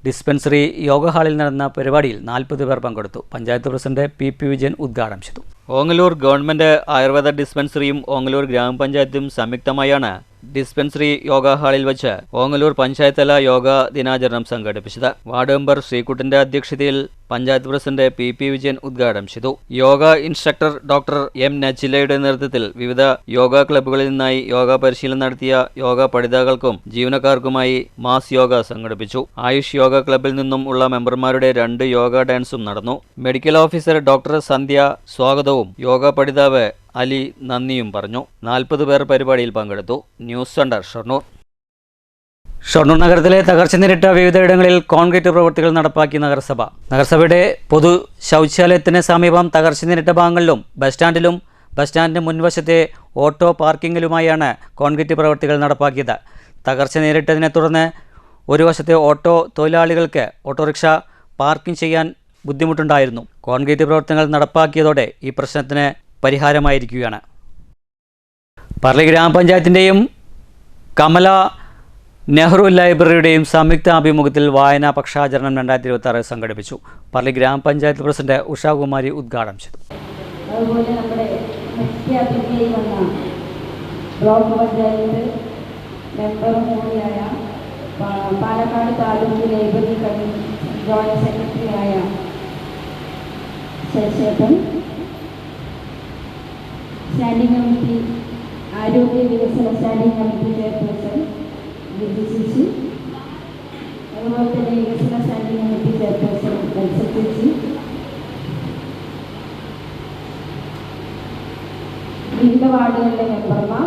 ഡിസ്പെൻസറി യോഗ ഹാളിൽ നടന്ന പരിപാടിയിൽ 40 പേർ പങ്കെടുത്തു. പഞ്ചായത്ത് പ്രസിഡന്റ് PP വിജയൻ ഉദ്ഘാടനം ചെയ്തു. ഓങ്ങല്ലൂർ ഗവൺമെൻറ് ആയുർവേദ ഡിസ്പെൻസറിയും ഓങ്ങല്ലൂർ ഗ്രാമപഞ്ചായത്തും സംയുക്തമായാണ് ഡിസ്പെൻസറി യോഗ ഹാളിൽ വെച്ച് ഓങ്ങല്ലൂർ പഞ്ചായത്ത് തല യോഗ ദിനാചരണം സംഘടിപ്പിച്ചത്. വാർഡ് മെമ്പർ ശ്രീകുട്ടന്റെ അധ്യക്ഷതയിൽ പഞ്ചായത്ത് പ്രസിഡന്റ് PP വിജയൻ ഉദ്ഘാടനം ചെയ്തു. യോഗ ഇൻസ്ട്രക്ടർ ഡോക്ടർ M നജിലയുടെ നേതൃത്വത്തിൽ വിവിധ യോഗ ക്ലബ്ബുകളിൽ നിന്നായി യോഗ പരിശീലനം നടത്തിയ യോഗ പഠിതാക്കൾക്കും ജീവനക്കാർക്കുമായി മാസ് യോഗ സംഘടിപ്പിച്ചു. ആയുഷ് യോഗ ക്ലബ്ബിൽ നിന്നും ഉള്ള മെമ്പർമാരുടെ 2 യോഗ ഡാൻസും നടന്നു. മെഡിക്കൽ ഓഫീസർ ഡോക്ടർ സന്ധ്യ സ്വാഗതവും യോഗ പഠിതാവ് അലി നന്ദിയും പറഞ്ഞു. 40 പേർ പരിപാടിയിൽ പങ്കെടുത്തു. News centre, Shoranur. ഷൊർണൂർ നഗരത്തിലെ തകർച്ച നേരിട്ട വിവിധയിടങ്ങളിൽ കോൺക്രീറ്റ് പ്രവൃത്തികൾ നടപ്പാക്കി നഗരസഭ. നഗരസഭയുടെ പൊതു ശൗചാലയത്തിന് സമീപം തകർച്ച നേരിട്ട ഭാഗങ്ങളിലും ബസ് സ്റ്റാൻഡിന് മുൻവശത്തെ ഓട്ടോ പാർക്കിങ്ങിലുമായാണ് കോൺക്രീറ്റ് പ്രവൃത്തികൾ നടപ്പാക്കിയത്. തകർച്ച നേരിട്ടതിനെ തുടർന്ന് ഒരു വശത്തെ ഓട്ടോ തൊഴിലാളികൾക്ക് ഓട്ടോറിക്ഷ പാർക്കിംഗ് ചെയ്യാൻ ബുദ്ധിമുട്ടുണ്ടായിരുന്നു. കോൺക്രീറ്റ് പ്രവർത്തനങ്ങൾ നടപ്പാക്കിയതോടെ ഈ പ്രശ്നത്തിന് പരിഹാരമായിരിക്കുകയാണ്. പറളി ഗ്രാമപഞ്ചായത്തിൻ്റെയും കമല നെഹ്റു ലൈബ്രറിയുടെയും സംയുക്ത ആഭിമുഖ്യത്തിൽ വായനാ പക്ഷാചരണം 2026 സംഘടിപ്പിച്ചു. പറളി ഗ്രാമപഞ്ചായത്ത് പ്രസിഡന്റ് ഉഷാകുമാരി ഉദ്ഘാടനം ചെയ്തു. അതുപോലെ നമ്മുടെ മുഖ്യ അതിഥിയായി വന്ന ബ്ലോക്ക് പഞ്ചായത്ത് മെമ്പറും കൂടിയായ Palakkad taluk library committee joint സെക്രട്ടറിയായ ശശേഖരൻ, സ്റ്റാൻഡിംഗ് കമ്മിറ്റി ആരോഗ്യ വികസന സ്റ്റാൻഡിംഗ് കമ്മിറ്റി ചെയർപേഴ്സൺ ചേച്ചി, അതുപോലെ തന്നെ വികസന സ്റ്റാൻഡിംഗ് കമ്മിറ്റി ചെയർപേഴ്സൺ ചേച്ചി, വിവിധ വാർഡുകളിലെ മെമ്പർമാർ.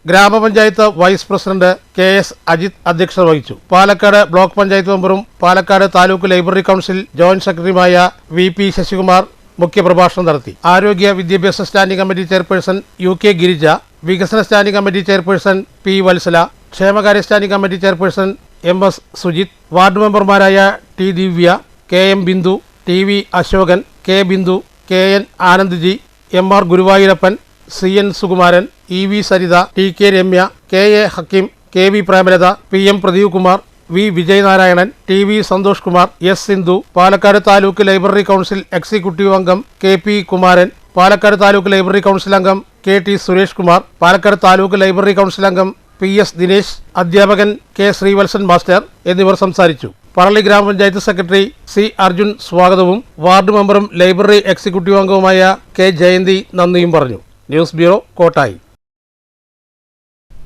ഗ്രാമപഞ്ചായത്ത് വൈസ് പ്രസിഡന്റ് KS അജിത് അധ്യക്ഷത വഹിച്ചു. പാലക്കാട് ബ്ലോക്ക് പഞ്ചായത്ത് മെമ്പറും Palakkad taluk library council joint സെക്രട്ടറിയുമായ VP ശശികുമാർ മുഖ്യപ്രഭാഷണം നടത്തി. ആരോഗ്യ വിദ്യാഭ്യാസ standing committee chairperson UK Girija, വികസന standing committee chairperson P Vatsala, ക്ഷേമകാര്യ standing committee chairperson MS Sujith, ward മെമ്പർമാരായ T Divya, KM Bindu, TV Ashokan, K Bindu, K N Anandji, M R Guruvayoorappan, C N Sukumaran, E V Saritha, T K Ramya, K A Hakeem, K V Premalatha, P M Pradeep Kumar, V Vijayanarayanan, T V Santhosh Kumar, S Sindhu, Palakkad taluk library council executive അംഗം K P Kumaran, Palakkad taluk library council അംഗം K T Suresh Kumar, Palakkad taluk library council അംഗം P S Dinesh, അധ്യാപകൻ K Sreevalsan master എന്നിവർ സംസാരിച്ചു. പറളി ഗ്രാമപഞ്ചായത്ത് secretary C Arjun സ്വാഗതവും ward മെമ്പറും library executive അംഗവുമായ കെ ജയന്തി നന്ദിയും പറഞ്ഞു. News bureau, Kottayi.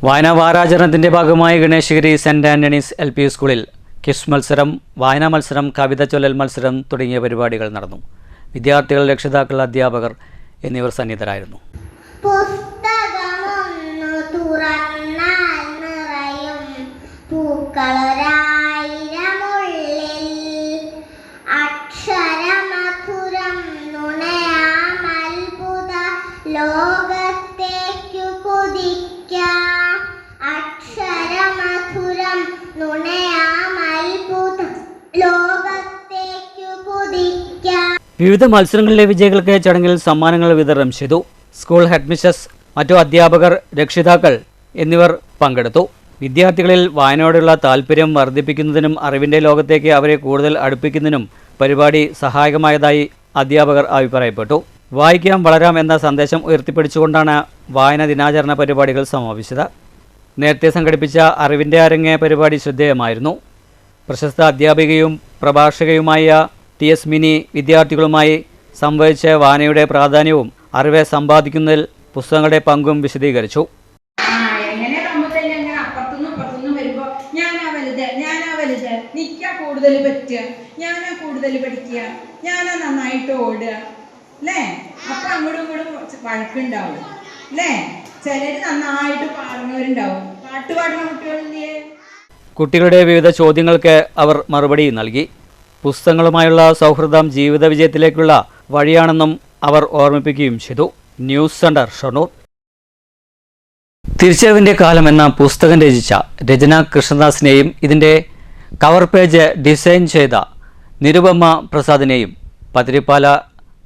വായനാ വാരാചരണത്തിന്റെ ഭാഗമായി ഗണേശഗിരി സെന്റ് ആന്റണീസ് LP സ്കൂളിൽ ക്വിസ് മത്സരം, വായനാ മത്സരം, കവിത ചൊല്ലൽ മത്സരം തുടങ്ങിയ പരിപാടികൾ നടന്നു. വിദ്യാർത്ഥികൾ, രക്ഷിതാക്കൾ, അധ്യാപകർ എന്നിവർ സന്നിധരായിരുന്നു. പുസ്തകമൊന്നു തുറന്നാൽ നിറയും പൂക്കളൊരായിരമുള്ളിൽ, അക്ഷരമധുരം നുണയാമത്ഭുത ലോകത്തേക്കു കുതിക്കാം, അക്ഷരമധുരം നുണയാമത്ഭുത ലോകത്തേക്കു കുതിക്കാം. വിവിധ മത്സരങ്ങളിലെ വിജയികൾക്ക് ചടങ്ങിൽ സമ്മാനങ്ങൾ വിതരണം ചെയ്തു. സ്കൂൾ ഹെഡ്മിസ്ട്രസ്, മറ്റു അധ്യാപകർ, രക്ഷിതാക്കൾ എന്നിവർ പങ്കെടുത്തു. വിദ്യാർത്ഥികളിൽ വായനയോടുള്ള താല്പര്യം വർദ്ധിപ്പിക്കുന്നതിനും അറിവിൻ്റെ ലോകത്തേക്ക് അവരെ കൂടുതൽ അടുപ്പിക്കുന്നതിനും പരിപാടി സഹായകമായതായി അധ്യാപകർ അഭിപ്രായപ്പെട്ടു. വായിക്കാം, വളരാം എന്ന സന്ദേശം ഉയർത്തിപ്പിടിച്ചുകൊണ്ടാണ് വായന ദിനാചരണ പരിപാടികൾ സമാപിച്ചത്. നേരത്തെ സംഘടിപ്പിച്ച അറിവിൻ്റെ അരങ്ങ് പരിപാടി ശ്രദ്ധേയമായിരുന്നു. പ്രശസ്ത അധ്യാപികയും പ്രഭാഷകയുമായ TS മിനി വിദ്യാർത്ഥികളുമായി സംവദിച്ച വായനയുടെ പ്രാധാന്യവും അറിവ് സമ്പാദിക്കുന്നതിൽ പുസ്തകങ്ങളുടെ പങ്കും വിശദീകരിച്ചു. എങ്ങനെ അപ്പുറത്തുനിന്നും ഇപ്പുറത്തുനിന്നും വരുമ്പോ ഞാനാ വലുത് നിക്കാ കൂടുതൽ പറ്റുക, ഞാനാ കൂടുതൽ പഠിക്കുക, ഞാനാ നന്നായിട്ട് ഓടുക അല്ലേ? അപ്പൊ അങ്ങോട്ടും ഇങ്ങോട്ടും വഴക്കുണ്ടാവും അല്ലേ? ചിലര് നന്നായിട്ട് പാടുന്നവരുണ്ടാവും. പാട്ട് പാടുന്ന കുട്ടികളില്ലേ? കുട്ടികളുടെ വിവിധ ചോദ്യങ്ങൾക്ക് അവർ മറുപടി നൽകി. പുസ്തകങ്ങളുമായുള്ള സൗഹൃദം ജീവിത വിജയത്തിലേക്കുള്ള വഴിയാണെന്നും അവർ ഓർമ്മിപ്പിക്കുകയും ചെയ്തു. News centre, Shoranur. തിരിച്ചറിവിൻ്റെ കാലം എന്ന പുസ്തകം രചിച്ച രചന കൃഷ്ണദാസിനെയും ഇതിൻ്റെ കവർ പേജ് ഡിസൈൻ ചെയ്ത നിരുപമ പ്രസാദിനെയും Pathiripala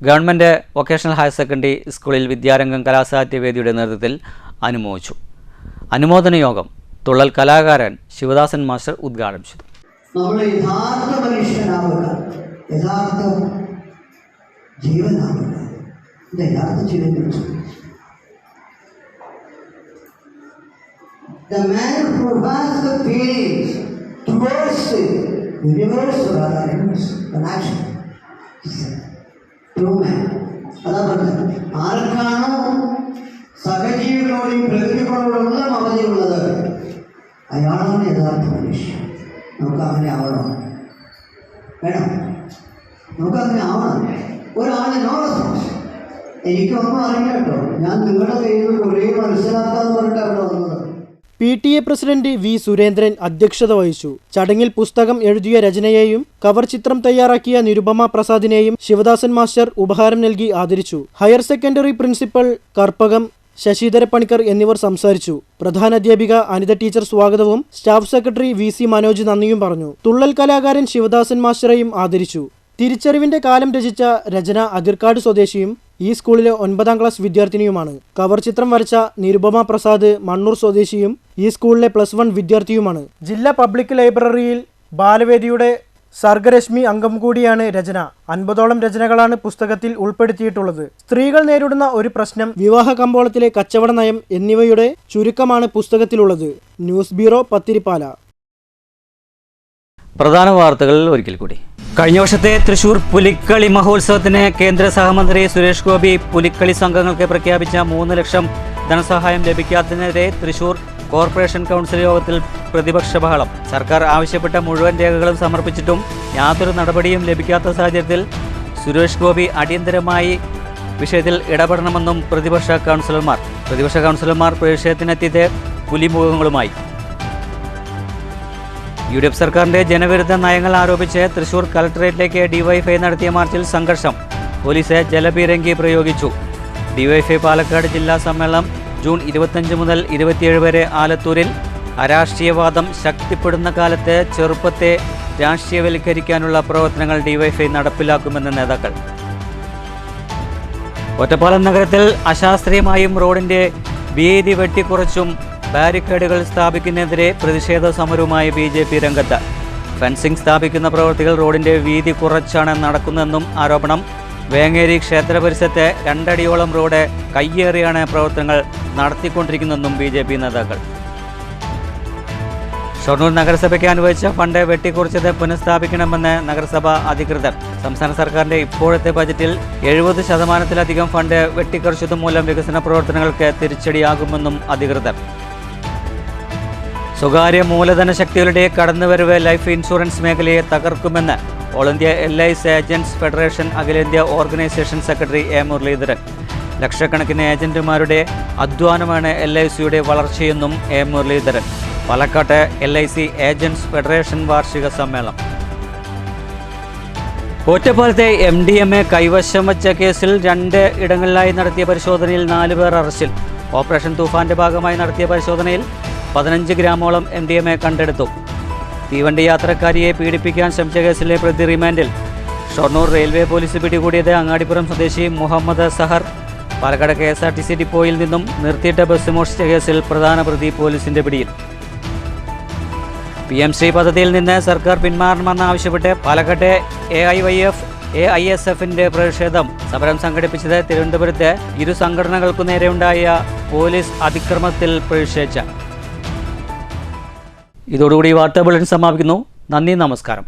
government vocational higher secondary സ്കൂളിൽ വിദ്യാരംഗം കലാസാഹിത്യവേദിയുടെ നേതൃത്വത്തിൽ അനുമോദിച്ചു. അനുമോദന യോഗം തുള്ളൽ കലാകാരൻ ശിവദാസൻ മാസ്റ്റർ ഉദ്ഘാടനം ചെയ്തു. നമ്മൾ യഥാർത്ഥ മനുഷ്യനാവുക, യഥാർത്ഥ ജീവനാവുക. ഇത് യഥാർത്ഥ ജീവൻ വെച്ചു. The man who has the feelings towards the universe or other animals, the nature, is a true man. അതാ പറഞ്ഞത്, ആർക്കാണോ സഹജീവികളോടും പ്രകൃതികളോടുള്ള മമതയുള്ളത് അയാളാണ് യഥാർത്ഥ മനുഷ്യൻ. നമുക്ക് അങ്ങനെ ആവണം, വേണം, നമുക്കങ്ങനെ ആവണം. ഒരാളെ നോ റെസ്പോൺസ്, എനിക്കൊന്നും അറിയില്ല കേട്ടോ, ഞാൻ നിങ്ങളുടെ കയ്യിൽ കുറേ മനസ്സിലാക്കാന്ന് പറഞ്ഞിട്ട് അവിടെ വന്നത്. PTA പ്രസിഡന്റ് വി സുരേന്ദ്രൻ അധ്യക്ഷത വഹിച്ചു. ചടങ്ങിൽ പുസ്തകം എഴുതിയ രചനയെയും കവർ ചിത്രം തയ്യാറാക്കിയ നിരുപമ പ്രസാദിനെയും ശിവദാസൻ മാസ്റ്റർ ഉപഹാരം നൽകി ആദരിച്ചു. Higher secondary principal Karpakam Sasidhara Panicker എന്നിവർ സംസാരിച്ചു. പ്രധാനാധ്യാപിക അനിത ടീച്ചർ സ്വാഗതവും സ്റ്റാഫ് സെക്രട്ടറി VC മനോജ് നന്ദിയും പറഞ്ഞു. തുള്ളൽ കലാകാരൻ ശിവദാസൻ മാസ്റ്ററെയും ആദരിച്ചു. തിരിച്ചറിവിന്റെ കാലം രചിച്ച രചന അതിർക്കാട് സ്വദേശിയും ഈ സ്കൂളിലെ 9ാം ക്ലാസ് വിദ്യാർത്ഥിനിയുമാണ്. കവർ ചിത്രം വരച്ച നിരുപമ പ്രസാദ് മണ്ണൂർ സ്വദേശിയും ഈ സ്കൂളിലെ +1 വിദ്യാർത്ഥിയുമാണ്. ജില്ലാ പബ്ലിക് ലൈബ്രറിയിൽ ബാലവേദിയുടെ സർഗരശ്മി അംഗം കൂടിയാണ് രചന. 50ഓളം രചനകളാണ് പുസ്തകത്തിൽ ഉൾപ്പെടുത്തിയിട്ടുള്ളത്. സ്ത്രീകൾ നേരിടുന്ന ഒരു പ്രശ്നം, വിവാഹ കമ്പോളത്തിലെ കച്ചവട നയം എന്നിവയുടെ ചുരുക്കമാണ് പുസ്തകത്തിലുള്ളത്. News bureau, Pathiripala. പ്രധാന വാർത്തകൾ ഒരിക്കൽ കൂടി. കഴിഞ്ഞ വർഷത്തെ തൃശൂർ പുലിക്കളി മഹോത്സവത്തിന് കേന്ദ്ര സഹമന്ത്രി സുരേഷ് ഗോപി പുലിക്കളി സംഘങ്ങൾക്ക് പ്രഖ്യാപിച്ച 3 ലക്ഷം ധനസഹായം ലഭിക്കാത്തതിനെതിരെ തൃശൂർ കോർപ്പറേഷൻ കൗൺസിൽ യോഗത്തിൽ പ്രതിപക്ഷ ബഹളം. സർക്കാർ ആവശ്യപ്പെട്ട മുഴുവൻ രേഖകളും സമർപ്പിച്ചിട്ടും യാതൊരു നടപടിയും ലഭിക്കാത്ത സാഹചര്യത്തിൽ സുരേഷ് ഗോപി അടിയന്തരമായി വിഷയത്തിൽ ഇടപെടണമെന്നും പ്രതിപക്ഷ കൗൺസിലർമാർ വിഷയത്തിനെത്തിയത് പുലിമുഖങ്ങളുമായി. UDF സർക്കാരിന്റെ ജനവിരുദ്ധ നയങ്ങൾ ആരോപിച്ച് തൃശൂർ കളക്ടറേറ്റിലേക്ക് ഡിവൈഎഫ്ഐ നടത്തിയ മാർച്ചിൽ സംഘർഷം. പോലീസ് ജലപീരങ്കി പ്രയോഗിച്ചു. ഡിവൈഎഫ്ഐ പാലക്കാട് ജില്ലാ സമ്മേളനം ജൂൺ 25 മുതൽ 27 വരെ ആലത്തൂരിൽ. അരാഷ്ട്രീയവാദം ശക്തിപ്പെടുന്ന കാലത്ത് ചെറുപ്പത്തെ രാഷ്ട്രീയവൽക്കരിക്കാനുള്ള പ്രവർത്തനങ്ങൾ ഡിവൈഎഫ്ഐ നടപ്പിലാക്കുമെന്ന് നേതാക്കൾ. ഒറ്റപ്പാലം നഗരത്തിൽ അശാസ്ത്രീയമായും റോഡിന്റെ വീതി വെട്ടിക്കുറച്ചും ബാരിക്കേഡുകൾ സ്ഥാപിക്കുന്നതിനെതിരെ പ്രതിഷേധ സമരവുമായി BJP രംഗത്ത്. ഫെൻസിംഗ് സ്ഥാപിക്കുന്ന പ്രവൃത്തികൾ റോഡിന്റെ വീതി കുറച്ചാണ് നടക്കുന്നതെന്നും ആരോപണം. വേങ്ങേരി ക്ഷേത്ര പരിസരത്തെ 2 അടിയോളം റോഡ് കയ്യേറിയാണ് പ്രവർത്തനങ്ങൾ നടത്തിക്കൊണ്ടിരിക്കുന്നതെന്നും BJP നേതാക്കൾ. ഷൊർണൂർ നഗരസഭയ്ക്ക് അനുവദിച്ച ഫണ്ട് വെട്ടിക്കുറച്ചത് പുനഃസ്ഥാപിക്കണമെന്ന് നഗരസഭ അധികൃതർ. സംസ്ഥാന സർക്കാരിന്റെ ഇപ്പോഴത്തെ ബജറ്റിൽ 70% ഫണ്ട് വെട്ടിക്കുറച്ചതും മൂലം വികസന പ്രവർത്തനങ്ങൾക്ക് തിരിച്ചടിയാകുമെന്നും അധികൃതർ. സ്വകാര്യ മൂലധന ശക്തികളുടെ കടന്നുവരവ് ലൈഫ് ഇൻഷുറൻസ് മേഖലയെ തകർക്കുമെന്ന് all India LIC agents federation അഖിലേന്ത്യാ ഓർഗനൈസേഷൻ സെക്രട്ടറി A. മുരളീധരൻ. ലക്ഷക്കണക്കിന് ഏജന്റുമാരുടെ അധ്വാനമാണ് LICയുടെ വളർച്ചയെന്നും A. മുരളീധരൻ. പാലക്കാട്ട് LIC ഏജന്റ്സ് ഫെഡറേഷൻ വാർഷിക സമ്മേളനം. ഒറ്റപ്പാലത്തെ MDMA കൈവശം വച്ച കേസിൽ 2 ഇടങ്ങളിലായി നടത്തിയ പരിശോധനയിൽ 4 പേർ അറസ്റ്റിൽ. ഓപ്പറേഷൻ തൂഫാന്റെ ഭാഗമായി നടത്തിയ പരിശോധനയിൽ 15 ഗ്രാമോളം MDMA കണ്ടെടുത്തു. തീവണ്ടി യാത്രക്കാരിയെ പീഡിപ്പിക്കാൻ ശ്രമിച്ച കേസിലെ പ്രതി റിമാൻഡിൽ. ഷൊർണൂർ റെയിൽവേ പോലീസ് പിടികൂടിയത് അങ്ങാടിപ്പുറം സ്വദേശി മുഹമ്മദ് സഹർ. പാലക്കാട് KSRTC ഡിപ്പോയിൽ നിന്നും നിർത്തിയിട്ട ബസ് മോഷ്ടിച്ച കേസിൽ പ്രധാന പ്രതി പോലീസിന്റെ പിടിയിൽ. PMC പദ്ധതിയിൽ നിന്ന് സർക്കാർ പിന്മാറണമെന്നാവശ്യപ്പെട്ട് പാലക്കാട്ടെ AIYF-AISFന്റെ പ്രതിഷേധം സമരം സംഘടിപ്പിച്ചത് തിരുവനന്തപുരത്ത് ഇരു സംഘടനകൾക്കു നേരെയുണ്ടായ പോലീസ് അതിക്രമത്തിൽ പ്രതിഷേധിച്ച. ഇതോടുകൂടി വാർത്താ ബുള്ളറ്റിൻ സമാപിക്കുന്നു. നന്ദി, നമസ്കാരം.